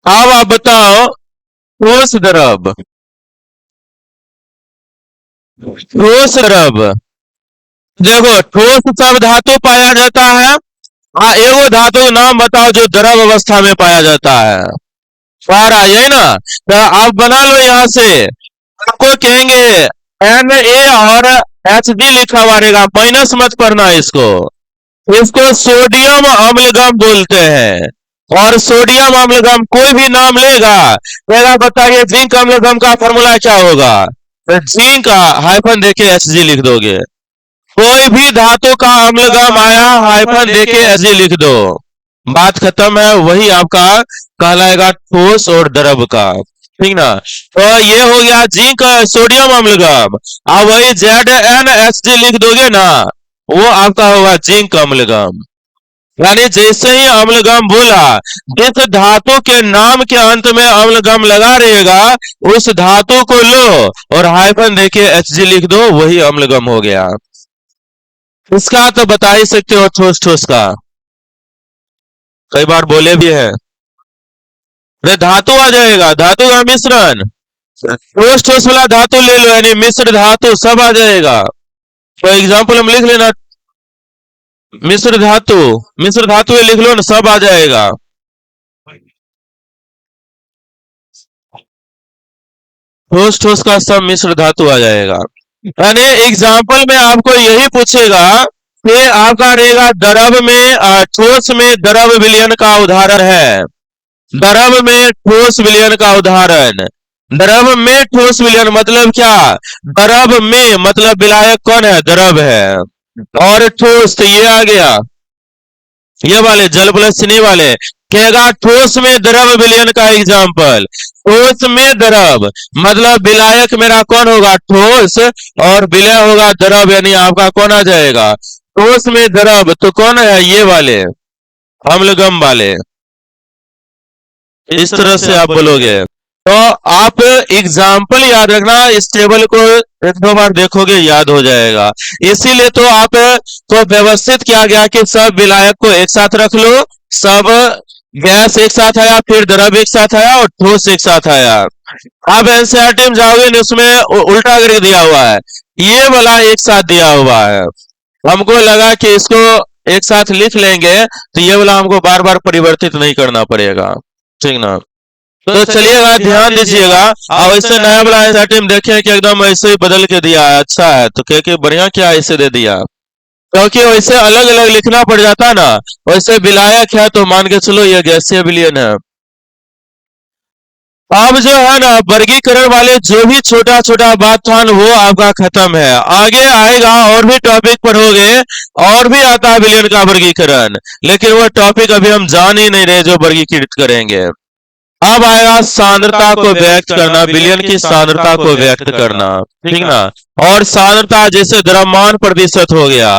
अब आप बताओ ठोस द्रव, ठोस द्रव देखो, ठोस सब धातु पाया जाता है। एगो धातु का नाम बताओ जो द्रव अवस्था में पाया जाता है। सारा यही ना, तो आप बना लो यहां से। आपको कहेंगे Na और Hd लिखा हुआ रहेगा, माइनस मत करना इसको। इसको सोडियम अम्लगम बोलते हैं, और सोडियम अम्लगम कोई भी नाम लेगा, पहला बताइए जिंक अम्लगम का फॉर्मूला क्या होगा? तो जिंक हाइफन देके Hg लिख दोगे। कोई भी धातु का अम्लगम आया, हाइफन देके Hg लिख दो, बात खत्म है। वही आपका कहलाएगा ठोस और द्रव का, ठीक ना। तो ये हो गया जिंक सोडियम अम्लगम। अब वही ZnHg लिख दोगे ना, वो आपका होगा जिंक अम्लगम। यानी जैसे ही अम्लगम बोला, जिस धातु के नाम के अंत में अम्लगम लगा रहेगा उस धातु को लो और हाइफन देके Hg लिख दो, वही अम्लगम हो गया। इसका तो बता ही सकते हो ठोस ठोस का, कई बार बोले भी है। अरे धातु आ जाएगा, धातु का मिश्रण, ठोस ठोस वाला धातु ले लो, यानी मिश्र धातु सब आ जाएगा। तो एग्जाम्पल हम लिख लेना, मिश्र धातु, मिश्र धातु लिख लो ना, सब आ जाएगा। ठोस ठोस का सब मिश्र धातु आ जाएगा। यानी एग्जाम्पल में आपको यही पूछेगा कि आपका रहेगा द्रव में, ठोस में द्रव विलयन का उदाहरण है, द्रव में ठोस विलयन का उदाहरण। द्रव में ठोस विलयन मतलब क्या? द्रव में मतलब विलायक कौन है? द्रव है। और ठोस तो ये आ गया, ये वाले जल प्लस चीनी वाले। कहेगा ठोस में द्रव विलयन का एग्जाम्पल, ठोस में द्रव मतलब विलायक मेरा कौन होगा? ठोस, और विलय होगा द्रव, यानी आपका कौन आ जाएगा? ठोस में द्रव तो कौन है? ये वाले अम्लगम वाले। इस तरह से आप बोलोगे तो आप एग्जाम्पल याद रखना, इस टेबल को एक दो बार देखोगे याद हो जाएगा। इसीलिए तो आप को व्यवस्थित किया गया कि सब विलायक को एक साथ रख लो, सब गैस एक साथ आया, फिर द्रव एक साथ आया और ठोस एक साथ आया। आप एनसीईआरटी में जाओगे ना, उसमें उल्टा करके दिया हुआ है, ये वाला एक साथ दिया हुआ है। हमको लगा कि इसको एक साथ लिख लेंगे तो ये वाला हमको बार बार परिवर्तित नहीं करना पड़ेगा, ठीक ना। तो चलिएगा, ध्यान दीजिएगा। अब ऐसे नया वाला एनसीईआरटी में देखें कि एकदम ऐसे ही बदल के दिया है, अच्छा है, तो क्या बढ़िया, क्या ऐसे दे दिया, क्योंकि वैसे अलग अलग लिखना पड़ जाता ना। वैसे विलायक है तो मान के चलो ये गैसीय विलयन है। अब जो है ना वर्गीकरण वाले जो भी छोटा छोटा बात था वो आपका खत्म है, आगे आएगा और भी टॉपिक पढ़ोगे, और भी आता है विलयन का वर्गीकरण, लेकिन वो टॉपिक अभी हम जान ही नहीं रहे जो वर्गीकृत करेंगे। अब आएगा सांद्रता को व्यक्त करना, विलयन की सांद्रता को व्यक्त करना, ठीक ना। और सांद्रता जैसे द्रव्यमान प्रतिशत हो गया,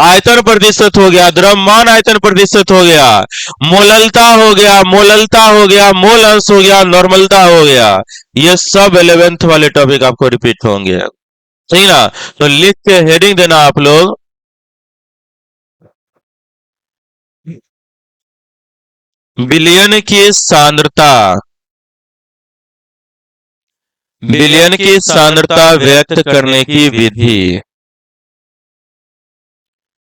आयतन प्रतिशत हो गया, द्रव्यमान आयतन प्रतिशत हो गया, मोललता हो गया, मोललता हो गया, मोल अंश हो गया, नॉर्मलता हो गया, ये सब 11th वाले टॉपिक आपको रिपीट होंगे, ठीक ना। तो लिख के हेडिंग देना आप लोग, विलयन की सांद्रता, विलयन की सांद्रता व्यक्त करने की विधि,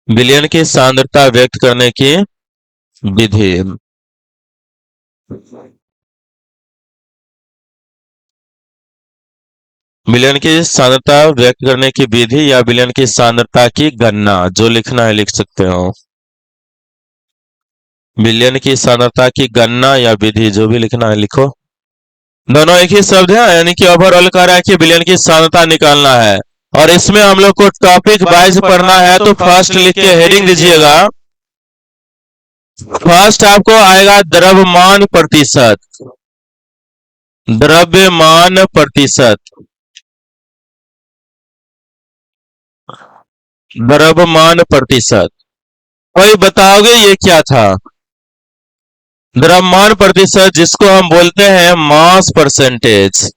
विलयन की सांद्रता व्यक्त करने की विधि। विलयन की सांद्रता व्यक्त करने की विधि या विलयन की सांद्रता की गणना, जो लिखना है लिख सकते हो। विलयन की सांद्रता की गणना या विधि, जो भी लिखना है लिखो। दोनों एक ही शब्द है, यानी कि ओवरऑल कह रहा है कि विलयन की सांद्रता निकालना है, और इसमें हम लोग को टॉपिक वाइज पढ़ना है। तो फर्स्ट लिख के हेडिंग दीजिएगा। फर्स्ट आपको आएगा द्रव्यमान प्रतिशत, द्रव्यमान प्रतिशत, द्रव्यमान प्रतिशत। कोई बताओगे ये क्या था? द्रव्यमान प्रतिशत, जिसको हम बोलते हैं मास परसेंटेज,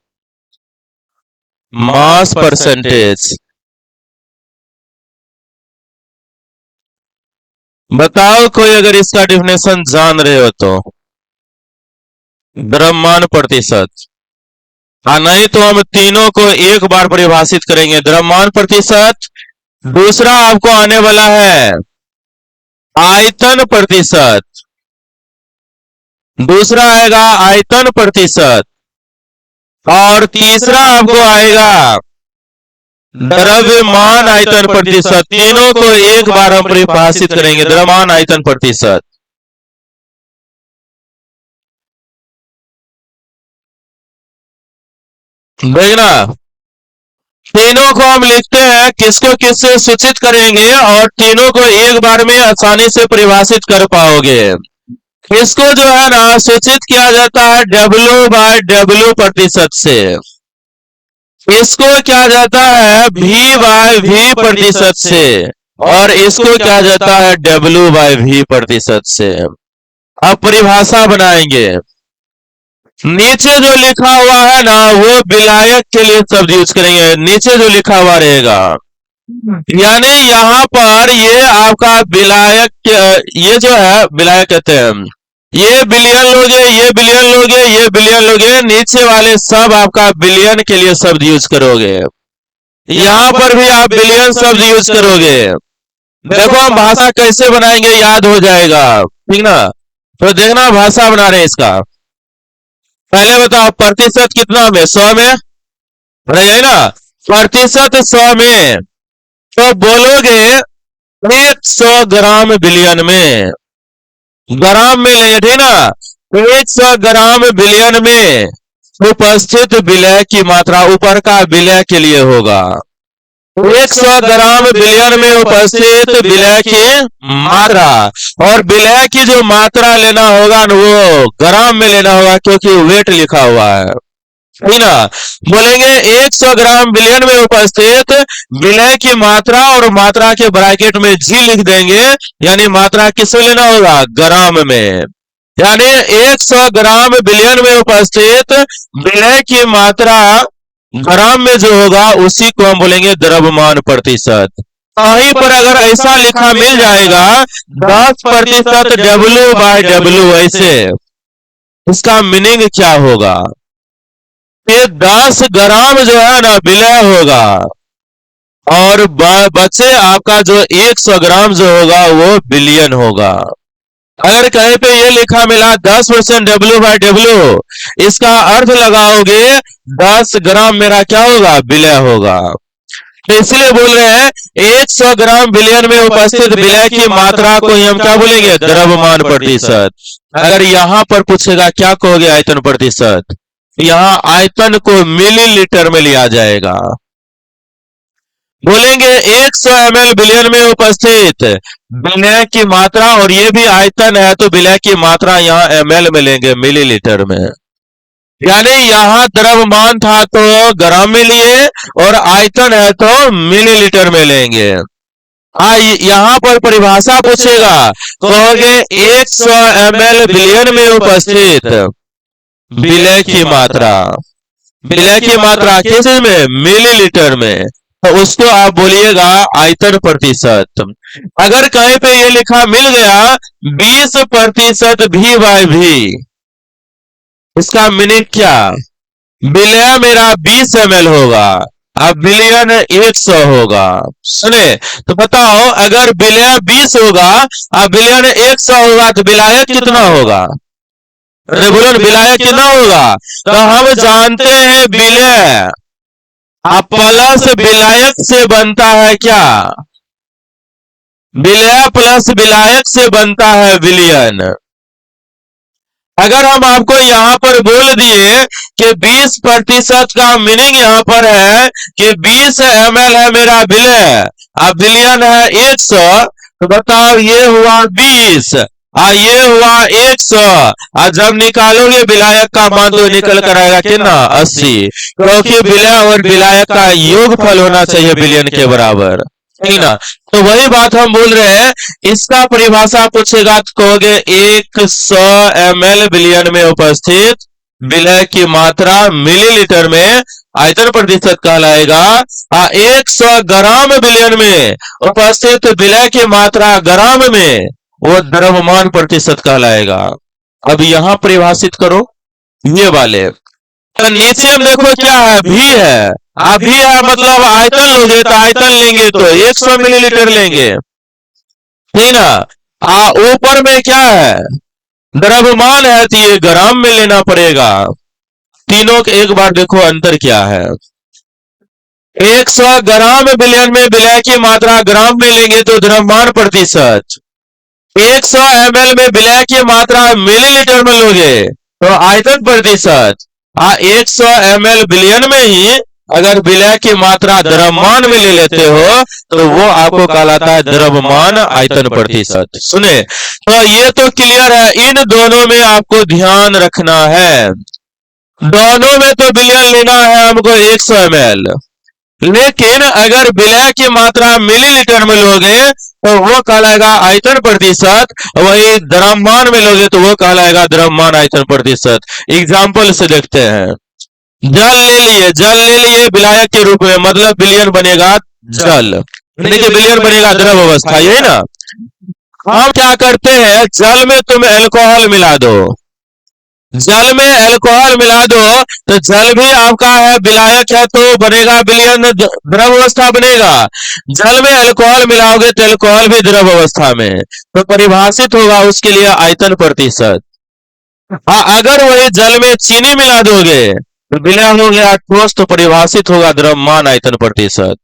मास परसेंटेज। बताओ कोई अगर इसका डिफिनेशन जान रहे हो तो। द्रव्यमान प्रतिशत, नहीं तो हम तीनों को एक बार परिभाषित करेंगे। द्रव्यमान प्रतिशत, दूसरा आपको आने वाला है आयतन प्रतिशत, दूसरा आएगा आयतन प्रतिशत, और तीसरा आपको आएगा द्रव्यमान आयतन प्रतिशत। तीनों को एक बार हम परिभाषित करेंगे, द्रव्यमान आयतन प्रतिशत। देखना, तीनों को हम लिखते हैं, किसको किससे सूचित करेंगे, और तीनों को एक बार में आसानी से परिभाषित कर पाओगे। इसको जो है ना सूचित किया जाता है W/W प्रतिशत से, इसको क्या जाता है V/V प्रतिशत से, और इसको क्या जाता है W/V प्रतिशत से। अब परिभाषा बनाएंगे। नीचे जो लिखा हुआ है ना वो विलायक के लिए शब्द यूज करेंगे, नीचे जो लिखा हुआ रहेगा, यानी यहाँ पर ये आपका विलायक, ये जो है विलायक कहते हैं, ये बिलियन लोगे, ये बिलियन लोगे, ये बिलियन लोगे, नीचे वाले सब आपका बिलियन के लिए शब्द यूज करोगे। यहाँ पर भी आप बिलियन शब्द यूज करोगे। देखो हम भाषा कैसे बनाएंगे याद हो जाएगा, ठीक ना। तो देखना भाषा बना रहे हैं इसका। पहले बताओ प्रतिशत कितना में, 100 में रहे ना, प्रतिशत 100 में, तो बोलोगे 100 ग्राम बिलियन में, ग्राम में लेंगे, ठीक ना। 100 ग्राम बिलियन में उपस्थित विलय की मात्रा, ऊपर का विलय के लिए होगा 100 ग्राम बिलियन में उपस्थित विलय की मात्रा, और विलय की जो मात्रा लेना होगा ना वो ग्राम में लेना होगा, क्योंकि वेट लिखा हुआ है, ठीक ना। बोलेंगे 100 ग्राम बिलियन में उपस्थित विलय की मात्रा, और मात्रा के ब्रैकेट में जी लिख देंगे, यानी मात्रा किससे लेना होगा, ग्राम में। यानी 100 ग्राम बिलियन में उपस्थित विलय की मात्रा ग्राम में जो होगा उसी को हम बोलेंगे द्रव्यमान प्रतिशत। कहीं पर अगर ऐसा लिखा मिल जाएगा 10% W/W, ऐसे इसका मीनिंग क्या होगा, ये 10 ग्राम जो है ना विलय होगा, और बचे आपका जो 100 ग्राम जो होगा वो बिलियन होगा। अगर कहीं पे ये लिखा मिला 10% W/W, इसका अर्थ लगाओगे 10 ग्राम मेरा क्या होगा, विलय होगा। तो इसलिए बोल रहे हैं 100 ग्राम बिलियन में उपस्थित विलय की मात्रा को ही हम क्या बोलेंगे, द्रव्यमान प्रतिशत। अगर यहां पर पूछेगा क्या कहोगे आयतन प्रतिशत, यहाँ आयतन को मिलीलीटर में लिया जाएगा। बोलेंगे 100 ml बिलियन में उपस्थित विलय की मात्रा, और ये भी आयतन है तो विलय की मात्रा यहाँ ml में लेंगे, मिलीलीटर में। यानी यहाँ द्रव्यमान था तो ग्राम में लिए और आयतन है तो मिलीलीटर में लेंगे। यहाँ पर परिभाषा पूछेगा, कहोगे 100 ml बिलियन में उपस्थित विलय की मात्रा, विलय की मात्रा किस में? मिलीलीटर में। तो उसको आप बोलिएगा आयतन प्रतिशत। अगर कहीं पे ये लिखा मिल गया 20% V/V, इसका मीनिंग क्या? विलय मेरा 20 ml होगा, अब बिलियन 100 होगा। सुने तो बताओ, अगर विलय 20 होगा अब बिलियन 100 होगा तो विलायक कितना होगा? अरे बोलो, विलायक कितना होगा? तो हम जानते हैं विलय प्लस विलायक से बनता है क्या? विलय प्लस विलायक से बनता है विलियन। अगर हम आपको यहाँ पर बोल दिए कि 20% का मीनिंग यहाँ पर है कि 20 ml है मेरा विलय, अब विलियन है 100, तो बताओ ये हुआ 20 ये हुआ 100, जब निकालोगे विलायक का मान तो निकल कर आएगा कितना? 80, क्योंकि विलय और विलायक का योगफल होना चाहिए विलियन के बराबर, ठीक ना? तो वही बात हम बोल रहे हैं। इसका परिभाषा पूछेगा तो कहोगे 100 ml बिलियन में उपस्थित विलय की मात्रा मिलीलीटर में आयतन प्रतिशत कहलाएगा। 100 ग्राम बिलियन में उपस्थित विलय की मात्रा ग्राम में वो द्रव्यमान प्रतिशत कहलाएगा। अब यहां परिभाषित करो ये वाले, तो नीचे में देखो क्या है? भी है। भी है मतलब आयतन लोगे तो आयतन लेंगे तो 100 मिलीलीटर लेंगे, ठीक ना? ऊपर में क्या है? द्रव्यमान है तो ये ग्राम में लेना पड़ेगा। तीनों के एक बार देखो अंतर क्या है। 100 ग्राम बिलियन में विलय की मात्रा ग्राम में लेंगे तो द्रव्यमान प्रतिशत, 100 ml में विलय की मात्रा मिलीलीटर में लोगे तो आयतन प्रतिशत। 100 ml बिलियन में ही अगर विलय की मात्रा द्रव्यमान में ले लेते हो तो वो आपको कहलाता है द्रव्यमान आयतन प्रतिशत। सुने तो ये तो क्लियर है, इन दोनों में आपको ध्यान रखना है। दोनों में तो बिलियन लेना है हमको 100 ml, लेकिन अगर विलय की मात्रा मिलीलीटर में लोगे तो वो कहलाएगा आयतन प्रतिशत, वही द्रव्यमान में लोगे तो वो कहलाएगा द्रव्यमान आयतन प्रतिशत। एग्जाम्पल से देखते हैं। जल ले लिए विलायक के रूप में, मतलब बिलियन बनेगा जल, देखिए बिलियन बनेगा द्रव अवस्था, यही ना? हम क्या करते हैं, जल में तुम एल्कोहल मिला दो, जल में एल्कोहल मिला दो तो जल भी आपका है विलायक है तो बनेगा विलियन, द्रव अवस्था बनेगा। जल में एल्कोहल मिलाओगे तो एल्कोहल भी द्रव अवस्था में, तो परिभाषित होगा उसके लिए आयतन प्रतिशत। अगर वही जल में चीनी मिला दोगे तो विलय हो गया ठोस, तो परिभाषित होगा द्रव्यमान आयतन प्रतिशत।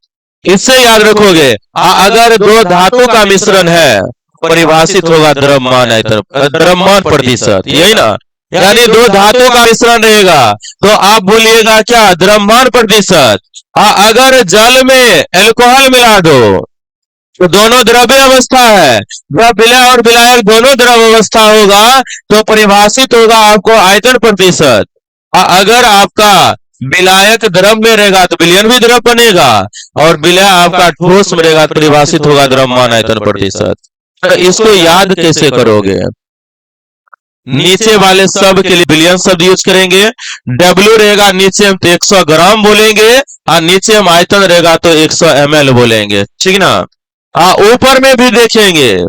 इससे याद रखोगे। अगर दो धातु का मिश्रण है परिभाषित होगा द्रव्यमान आयतन, द्रव्यमान प्रतिशत, यही ना? यानी दो धातु का मिश्रण रहेगा तो आप बोलिएगा क्या? द्रव्यमान प्रतिशत। अगर जल में एल्कोहल मिला दो तो दोनों द्रव्य अवस्था है, जब विलय और विलायक दोनों द्रव्य अवस्था होगा तो परिभाषित होगा आपको आयतन प्रतिशत। अगर आपका विलायक द्रव में रहेगा तो विलयन भी द्रव बनेगा, और विलय आपका ठोस में रहेगा तो परिभाषित होगा द्रव्यमान आयतन प्रतिशत। तो इसको याद कैसे करोगे? नीचे वाले सब के लिए बिलियन शब्द यूज करेंगे। W रहेगा नीचे हम तो 100 ग्राम बोलेंगे, और नीचे हम आयतन रहेगा तो 100 ml बोलेंगे, ठीक ना? ऊपर में भी देखेंगे,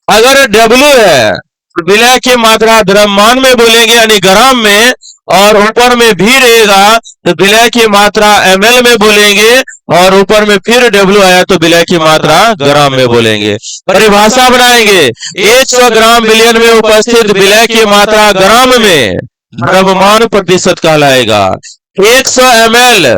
अगर W है तो विलय की मात्रा द्रव्यमान में बोलेंगे यानी ग्राम में, और ऊपर में भी रहेगा तो विलय की मात्रा ml में बोलेंगे, और ऊपर में फिर W आया तो विलय की मात्रा ग्राम में बोलेंगे। परिभाषा बनाएंगे, 100 ग्राम बिलियन में उपस्थित विलय की मात्रा ग्राम में द्रव्यमान प्रतिशत कहलाएगा। 100 ml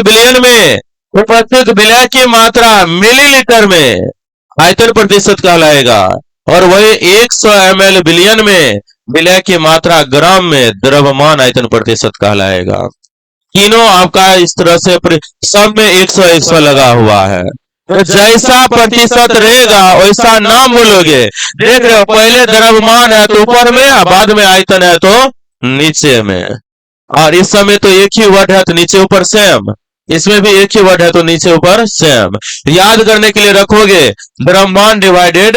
बिलियन में उपस्थित विलय की मात्रा मिलीलीटर में आयतन प्रतिशत कहलाएगा, और वही 100 ml बिलियन में विलय की मात्रा ग्राम में द्रव्यमान आयतन प्रतिशत कहलाएगा। तीनों आपका इस तरह से सब में 100 लगा हुआ है। तो जैसा प्रतिशत रहेगा वैसा नाम बोलोगे। देख रहे हो, पहले द्रव्यमान है तो ऊपर में, बाद में आयतन है तो नीचे में, और इस समय तो एक ही वर्ड है तो नीचे ऊपर सेम, इसमें भी एक ही वर्ड है तो नीचे ऊपर सेम। याद करने के लिए रखोगे द्रव्यमान डिवाइडेड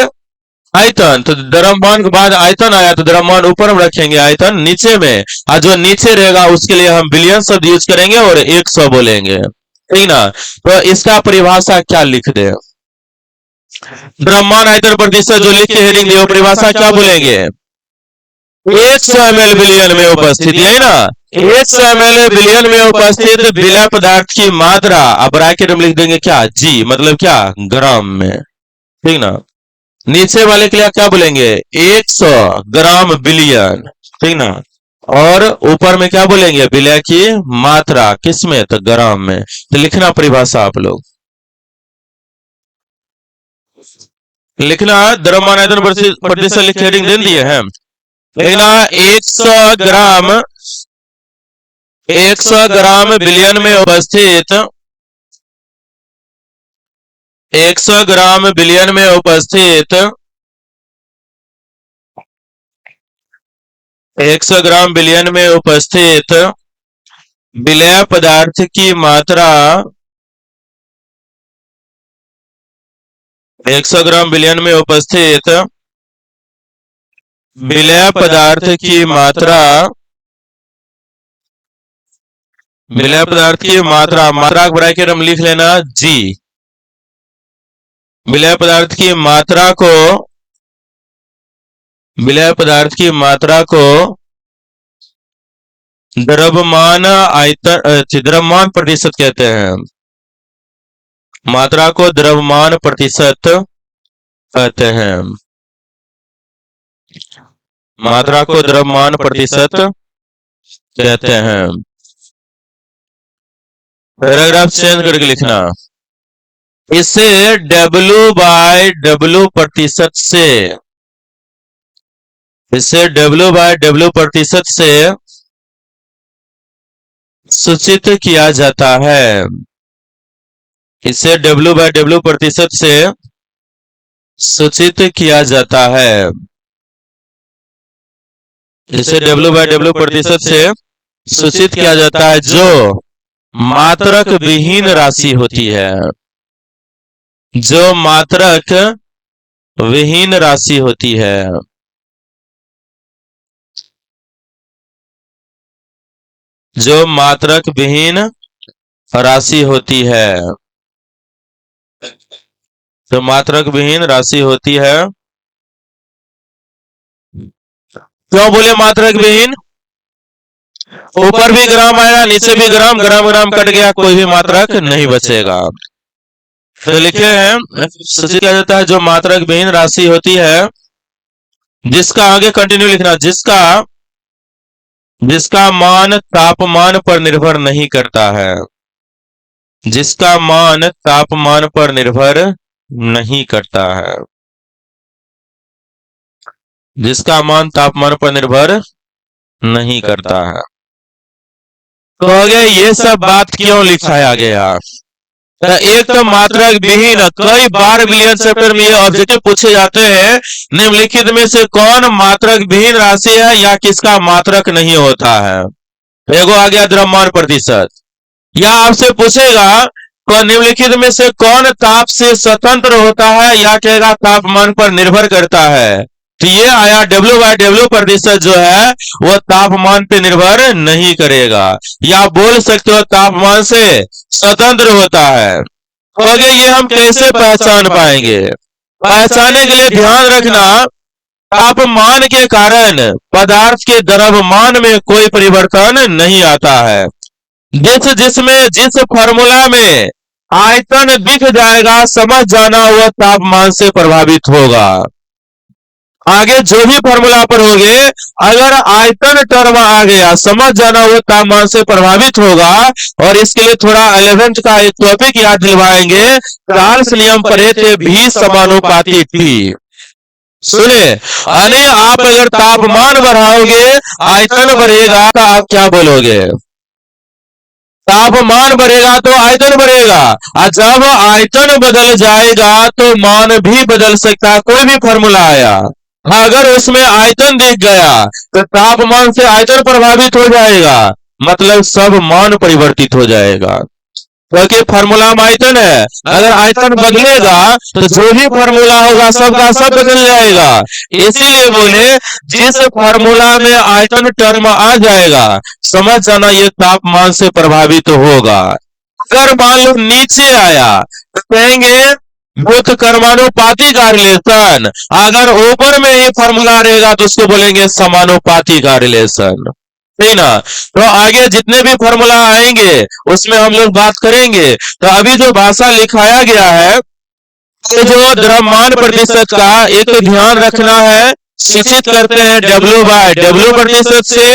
आयतन, तो द्रव्यमान के बाद आयतन आया तो द्रव्यमान ऊपर में रखेंगे, आयतन नीचे में, और जो नीचे रहेगा उसके लिए हम बिलियन शब्द यूज करेंगे और 100 बोलेंगे, ठीक ना। तो इसका परिभाषा क्या लिख दे, द्रव्यमान आयतन प्रतिशत जो लिख के हेडिंग दिए परिभाषा क्या बोलेंगे, 100 ml बिलियन में उपस्थित, है ना। 100 ml बिलियन में उपस्थित विलय पदार्थ की मात्रा, अब ब्रैकेट में लिख देंगे क्या, जी, मतलब क्या, ग्राम में, ठीक ना। नीचे वाले के लिए क्या बोलेंगे, 100 ग्राम बिलियन, ठीक ना। और ऊपर में क्या बोलेंगे, विलय की मात्रा, किसमें, तो ग्राम में। तो लिखना परिभाषा आप लोग, लिखना द्रव्यमान आयतन प्रतिशत लिख के हेडिंग दे दिए हैं, लिखना 100 ग्राम बिलियन में उपस्थित, 100 ग्राम बिलियन में उपस्थित, 100 ग्राम बिलियन में उपस्थित विलय पदार्थ की मात्रा, 100 ग्राम बिलियन में उपस्थित विलय पदार्थ की मात्रा, विलय पदार्थ की मात्रा, मात्रा का ब्रैकेट हम लिख लेना जी, विलय पदार्थ की मात्रा को, विलय पदार्थ की मात्रा को द्रव्यमान आयतन, द्रव्यमान प्रतिशत कहते हैं, मात्रा को द्रव्यमान प्रतिशत कहते हैं, मात्रा को द्रव्यमान प्रतिशत कहते हैं। पैराग्राफ चेंज करके लिखना, इसे W/W प्रतिशत से, इसे W/W प्रतिशत से सूचित किया जाता है, इसे W/W प्रतिशत से सूचित किया जाता है, इसे W/W प्रतिशत से सूचित किया जाता है जो मात्रक विहीन राशि होती है, जो मात्रक विहीन राशि होती है, जो मात्रक विहीन राशि होती है, जो मात्रक विहीन राशि होती है। क्यों बोले मात्रक विहीन, ऊपर भी ग्राम आया नीचे भी ग्राम, ग्राम ग्राम कट गया, कोई भी मात्रक नहीं बचेगा। तो लिखे हैं सूचित किया जाता है जो मात्रक विहीन राशि होती है, जिसका, आगे कंटिन्यू लिखना, जिसका, जिसका मान तापमान पर निर्भर नहीं करता है, जिसका मान तापमान पर निर्भर नहीं करता है, जिसका मान तापमान पर निर्भर नहीं करता है। तो आगे ये सब बात क्यों लिखाया गया, एक तो मात्रक विहीन, कई बार बिलियन चैप्टर में ये ऑब्जेक्टिव पूछे जाते हैं, निम्नलिखित में से कौन मात्रक विहीन राशि है या किसका मात्रक नहीं होता है। एगो आ गया द्रव्यमान प्रतिशत, या आपसे पूछेगा तो निम्नलिखित में से कौन ताप से स्वतंत्र होता है या कहेगा तापमान पर निर्भर करता है, तो ये आया W/W प्रतिशत जो है वो तापमान पे निर्भर नहीं करेगा, या बोल सकते हो तापमान से स्वतंत्र होता है। तो आगे ये हम कैसे पहचान पाएंगे, पहचानने के लिए ध्यान रखना तापमान के कारण पदार्थ के द्रव्यमान में कोई परिवर्तन नहीं आता है। जिस फॉर्मूला में आयतन दिख जाएगा समझ जाना वह तापमान से प्रभावित होगा। आगे जो भी फॉर्मूला पर होगे अगर आयतन टर्म आ गया समझ जाना वो तापमान से प्रभावित होगा। और इसके लिए थोड़ा 11th का एक टॉपिक याद दिलवाएंगे, चार्ल्स नियम पढ़े भी समानुपाती थी। सुने, अरे आप अगर तापमान बढ़ाओगे आयतन बढ़ेगा तो आप क्या बोलोगे, तापमान बढ़ेगा तो आयतन बढ़ेगा, और जब आयतन बदल जाएगा तो मान भी बदल सकता है। कोई भी फॉर्मूला आया अगर उसमें आयतन दिख गया तो तापमान से आयतन प्रभावित हो जाएगा, मतलब सब मान परिवर्तित हो जाएगा, क्योंकि फार्मूला में आयतन है। अगर आयतन बदलेगा तो जो भी फार्मूला होगा सबका सब बदल जाएगा। इसीलिए बोले जिस फार्मूला में आयतन टर्म आ जाएगा समझ जाना ये तापमान से प्रभावित होगा। अगर मान लो नीचे आया तो कहेंगे भूत कर्मानुपाती का रिलेशन। अगर ऊपर में ही फार्मूला रहेगा तो उसको बोलेंगे समानुपाती का रिलेशन। ठीक ना। तो आगे जितने भी फॉर्मूला आएंगे उसमें हम लोग बात करेंगे। तो अभी जो भाषा लिखाया गया है तो जो द्रव्यमान प्रतिशत का एक तो ध्यान रखना है, सूचित करते हैं डब्ल्यू बाय डब्ल्यू प्रतिशत से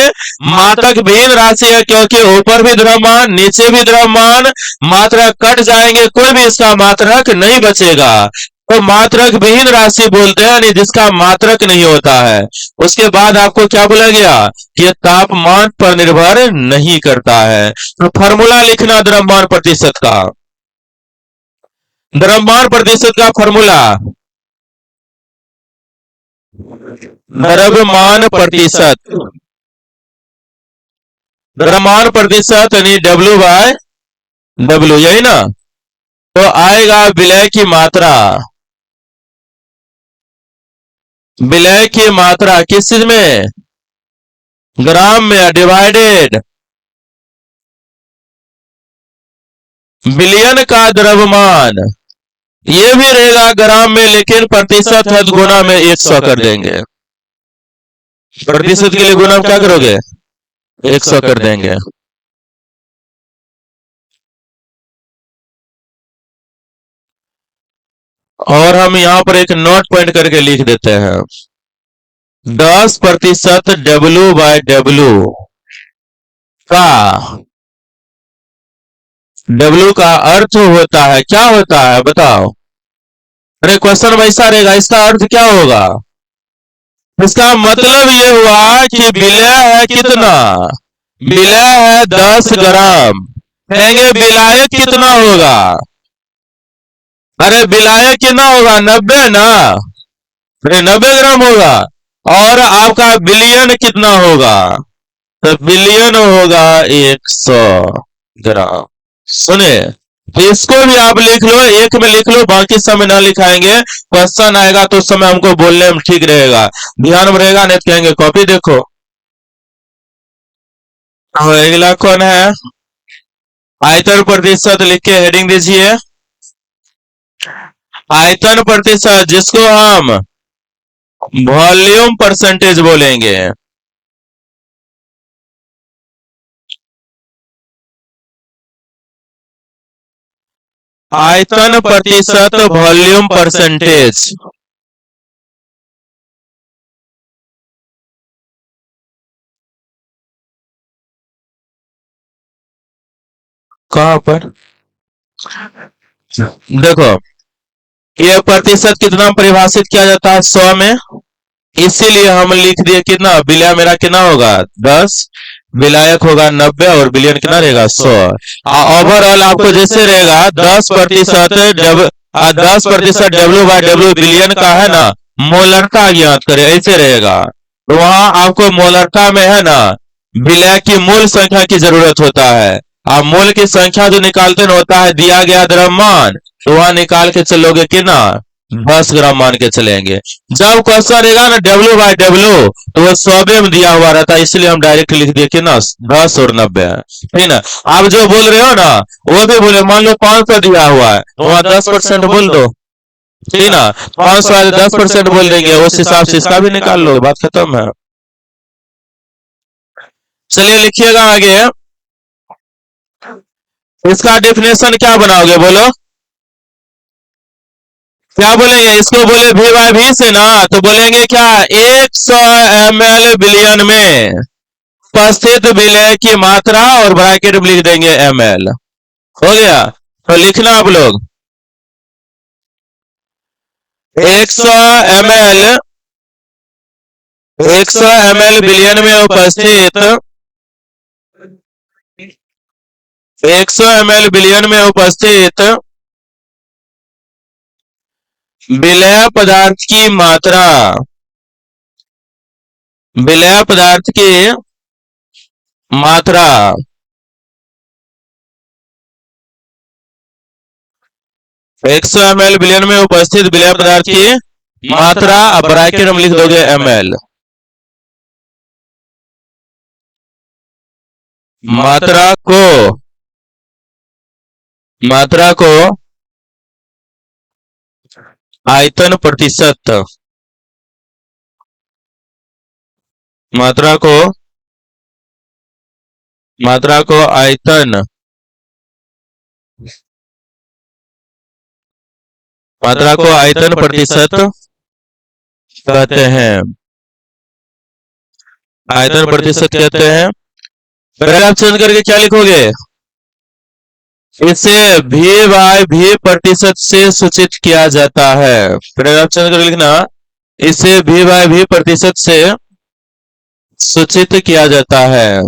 मात्रक भिन्न राशि है, क्योंकि ऊपर भी द्रव्यमान नीचे भी द्रव्यमान, मात्रक कट जाएंगे कोई भी इसका मात्रक नहीं बचेगा, तो मात्रक विहीन राशि बोलते हैं, यानी जिसका मात्रक नहीं होता है। उसके बाद आपको क्या बोला गया कि तापमान पर निर्भर नहीं करता है। तो फॉर्मूला लिखना द्रव्यमान प्रतिशत का, द्रव्यमान प्रतिशत का फॉर्मूला द्रव्यमान प्रतिशत, द्रव्यमान प्रतिशत यानी डब्ल्यू बाय डब्ल्यू, यही ना। तो आएगा विलय की मात्रा, विलय की मात्रा किस चीज में, ग्राम में, डिवाइडेड बिलियन का द्रव्यमान, ये भी रहेगा ग्राम में लेकिन प्रतिशत है तो गुना में 100 कर देंगे। प्रतिशत के लिए गुना क्या करोगे, 100 कर देंगे। और हम यहां पर एक नोट पॉइंट करके लिख देते हैं 10% डब्ल्यू बाय डब्ल्यू का, डब्ल्यू का अर्थ होता है, क्या होता है बताओ। अरे क्वेश्चन वैसा रहेगा, इसका अर्थ क्या होगा, इसका मतलब ये हुआ कि विलय है कितना, विलय है 10 ग्राम, कहेंगे विलायक कितना होगा, अरे विलायक कितना होगा 90 ना, अरे 90 ग्राम होगा। और आपका बिलियन कितना होगा, तो बिलियन होगा 100 ग्राम। सुने, तो इसको भी आप लिख लो, एक में लिख लो, बाकी समय ना लिखाएंगे, क्वेश्चन आएगा तो उस समय हमको बोलने में ठीक रहेगा, ध्यान में रहेगा, नहीं तो कहेंगे कॉपी देखो। तो अगला कौन है, आयतन प्रतिशत लिख के हेडिंग दीजिए, आयतन प्रतिशत जिसको हम वॉल्यूम परसेंटेज बोलेंगे। आयतन प्रतिशत वॉल्यूम परसेंटेज, कहां पर, देखो ये प्रतिशत कितना परिभाषित किया जाता है 100 में, इसीलिए हम लिख दिए कितना, विलय मेरा कितना होगा 10, विलायक होगा 90 और बिलियन कितना रहेगा 100। ओवरऑल आपको जैसे रहेगा 10% जब 10% डब्ल्यू बाय डब्ल्यू बिलियन का है ना, मोलरता ज्ञात करे ऐसे रहेगा। तो वहां आपको मोलरता में है ना विलय की मूल संख्या की जरूरत होता है। आप मूल की संख्या जो निकालते हैं होता है दिया गया द्रव्यमान, तो वहां निकाल के चलोगे कितना 10 ग्राम मान के चलेंगे। जब क्वेश्चन रहेगा ना डब्ल्यू बाय डब्ल्यू तो वो 100 में दिया हुआ रहता है, इसलिए हम डायरेक्ट लिख दिए कि ना 10 और 90 है, ठीक ना। आप जो बोल रहे हो ना वो भी बोले, मान लो 500 दिया हुआ है तो वहां 10% बोल दो, ठीक ना, 500 है 10% बोल देंगे, उस हिसाब से इसका भी निकाल लो, बात खत्म है। चलिए लिखिएगा आगे, इसका डेफिनेशन क्या बनाओगे बोलो, क्या बोलेंगे इसको, बोले वी बाय वी से ना, तो बोलेंगे क्या 100 ml बिलियन में उपस्थित विलय की मात्रा और ब्रैकेट में लिख देंगे ml, हो गया। तो लिखना आप लोग 100 ml, 100 ml बिलियन में उपस्थित, 100 ml बिलियन में उपस्थित विलय पदार्थ की मात्रा, विलेय पदार्थ की मात्रा 100 ml विलयन में उपस्थित विलेय पदार्थ की मात्रा अब ब्रैकेट में लिख दोगे ml। मात्रा को आयतन प्रतिशत, मात्रा को आयतन प्रतिशत कहते हैं। आयतन प्रतिशत कहते हैं। पैराग्राफ चेंज करके क्या लिखोगे? इसे भी बाय भी प्रतिशत से सूचित किया जाता है। पैराग्राफ चेंज करके लिखना, इसे भी बाय भी प्रतिशत से सूचित किया जाता है।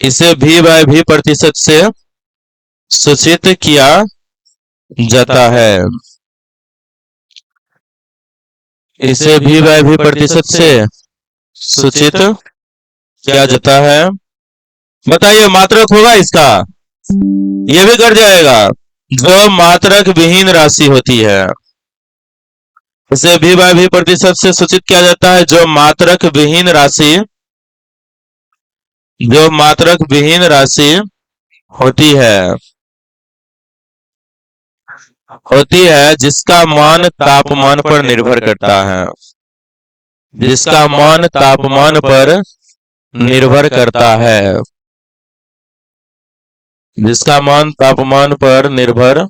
इसे भी बाय भी प्रतिशत से सूचित किया जाता है। इसे भी बाय भी प्रतिशत से सूचित किया जाता है। बताइए मात्रक होगा इसका? ये भी कर जाएगा। जो मात्रक विहीन राशि होती है, इसे भी बाय भी प्रतिशत से सूचित किया जाता है। जो मात्रक विहीन राशि होती है जिसका मान तापमान पर निर्भर करता है। जिसका मान तापमान पर निर्भर करता है। जिसका मान तापमान पर निर्भर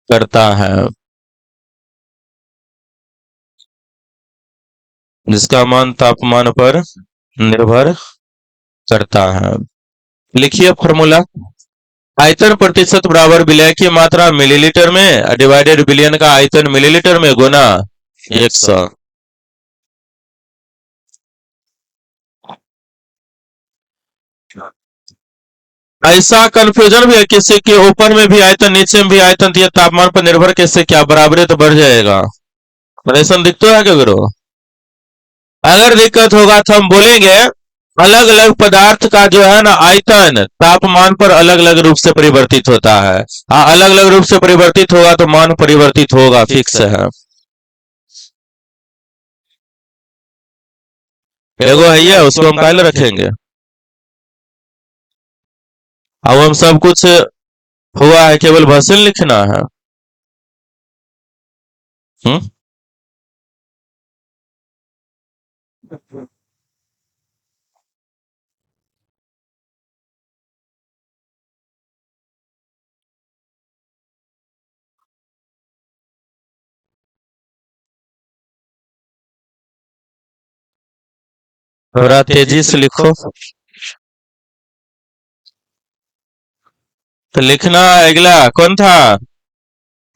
करता है। जिसका मान तापमान पर निर्भर करता है। लिखिए फॉर्मूला। आयतन प्रतिशत बराबर विलेय की मात्रा मिलीलीटर में डिवाइडेड विलयन का आयतन मिलीलीटर में गुना 100। ऐसा कंफ्यूजन भी है किसी के ऊपर में भी आयतन नीचे में भी आयतन दिया, तापमान पर निर्भर कैसे, क्या बराबरी तो बढ़ जाएगा। परेशान दिखता है क्या गुरु? अगर दिक्कत होगा तो हम बोलेंगे अलग अलग पदार्थ का जो है ना आयतन तापमान पर अलग अलग रूप से परिवर्तित होता है। हाँ, अलग अलग रूप से परिवर्तित होगा तो मान परिवर्तित होगा, फिक्स है। एगो है ये, उसको हम काहे रखेंगे? अब हम सब कुछ हुआ है, केवल भाषण लिखना है। थोड़ा तेजी से लिखो। तो लिखना अगला कौन था?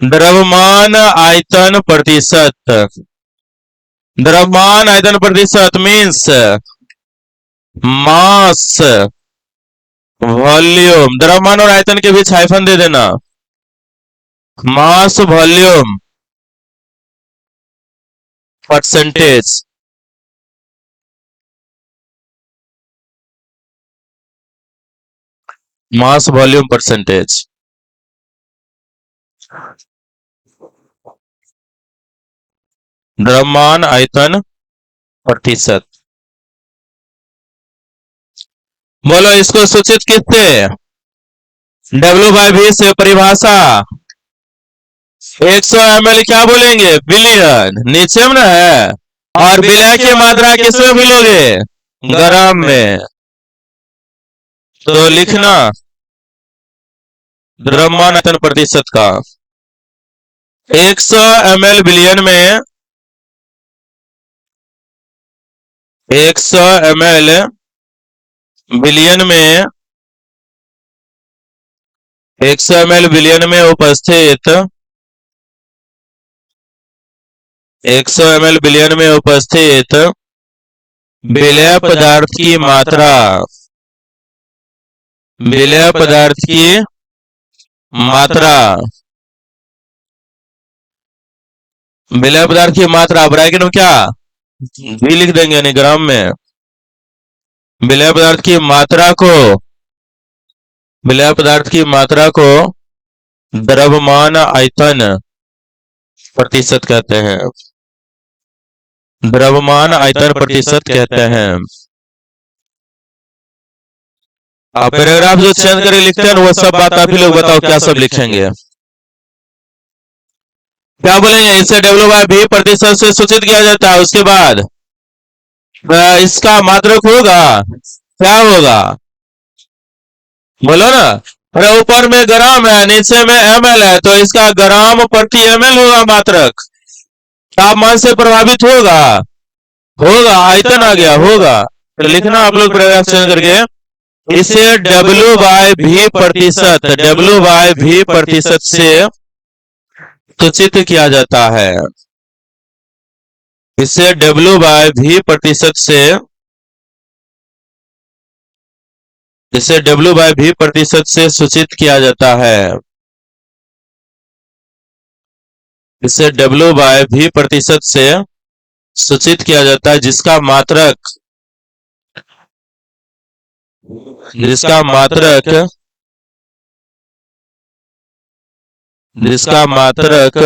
द्रव्यमान आयतन प्रतिशत। द्रव्यमान आयतन प्रतिशत मीन्स मास वॉल्यूम। द्रव्यमान और आयतन के बीच हाइफन दे देना। Mass volume percentage. Mass volume percentage. द्रव्यमान आयतन प्रतिशत। बोलो इसको सूचित किससे? W बाय V से। परिभाषा 100 ml क्या बोलेंगे? बिलियन। नीचे में ना है। और विलेय की मात्रा किसमें मिलोगे? ग्राम में। तो लिखना द्रव्यमान आयतन प्रतिशत का 100 ml बिलियन में 100 ml बिलियन में 100 ml बिलियन में उपस्थित 100 ml बिलियन में उपस्थित विलेय पदार्थ की मात्रा। विलेय पदार्थ की मात्रा। विलेय पदार्थ की मात्रा ब्रैकेट में क्या? भी लिख देंगे यानी ग्राम में। विलय पदार्थ की मात्रा को, विलय पदार्थ की मात्रा को द्रव्यमान आयतन प्रतिशत कहते हैं। द्रव्यमान आयतन प्रतिशत कहते हैं। आप पैराग्राफ जो चेंज करके लिखते हैं वो सब बात आप ही लोग बताओ क्या सब लिखेंगे, क्या बोलेंगे। इसे डब्ल्यू बाई भी प्रतिशत से सूचित किया जाता है। उसके बाद इसका मात्रक होगा, क्या होगा बोलो ना। अरे ऊपर में ग्राम है, नीचे में ml है, तो इसका ग्राम प्रति ml होगा मात्रक। तापमान से प्रभावित होगा, होगा आयतन आ गया होगा। तो लिखना आप लोग पैराग्राफ चेंज करके, इसे W बाय भी प्रतिशत, W बाय भी प्रतिशत से सूचित किया जाता है। इसे W बाय भी प्रतिशत से, इसे W बाय भी प्रतिशत से सूचित किया जाता है। इसे W बाय भी प्रतिशत से सूचित किया जाता है, जिसका मात्रक, जिसका मात्रक, जिसका मात्रक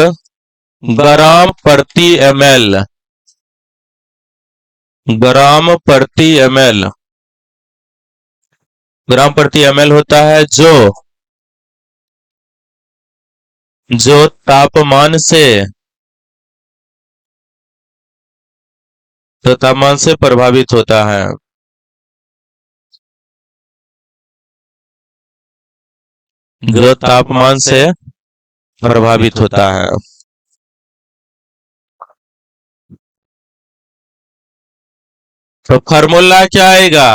ग्राम प्रति ml, ग्राम प्रति ml, ग्राम प्रति ml होता है, जो तापमान से, तो तापमान से प्रभावित होता है। जो तापमान से प्रभावित होता है। तो फार्मूला क्या आएगा,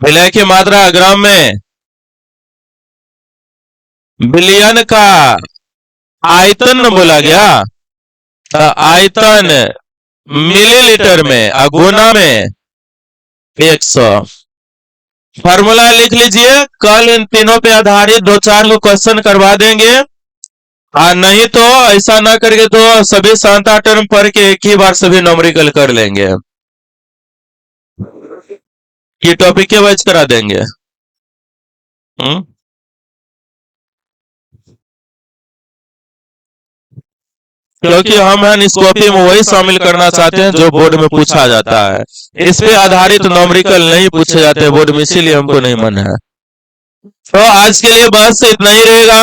विलय की मात्रा ग्राम में, बिलियन का आयतन बोला गया, आयतन मिलीलीटर में, गुना में 100। फार्मूला लिख लीजिए, कल इन तीनों पे आधारित 2-4 को क्वेश्चन करवा देंगे। नहीं तो ऐसा ना करके तो सभी 7-8 टर्म पढ़ के एक ही बार सभी न्यूमेरिकल कर लेंगे, ये टॉपिक के वाइज करा देंगे। क्योंकि हम है इस कॉपी में वही शामिल करना चाहते हैं जो बोर्ड में पूछा जाता है। इस पे आधारित न्यूमेरिकल नहीं पूछे जाते बोर्ड में, इसीलिए हमको नहीं मन है। तो आज के लिए बस इतना ही रहेगा।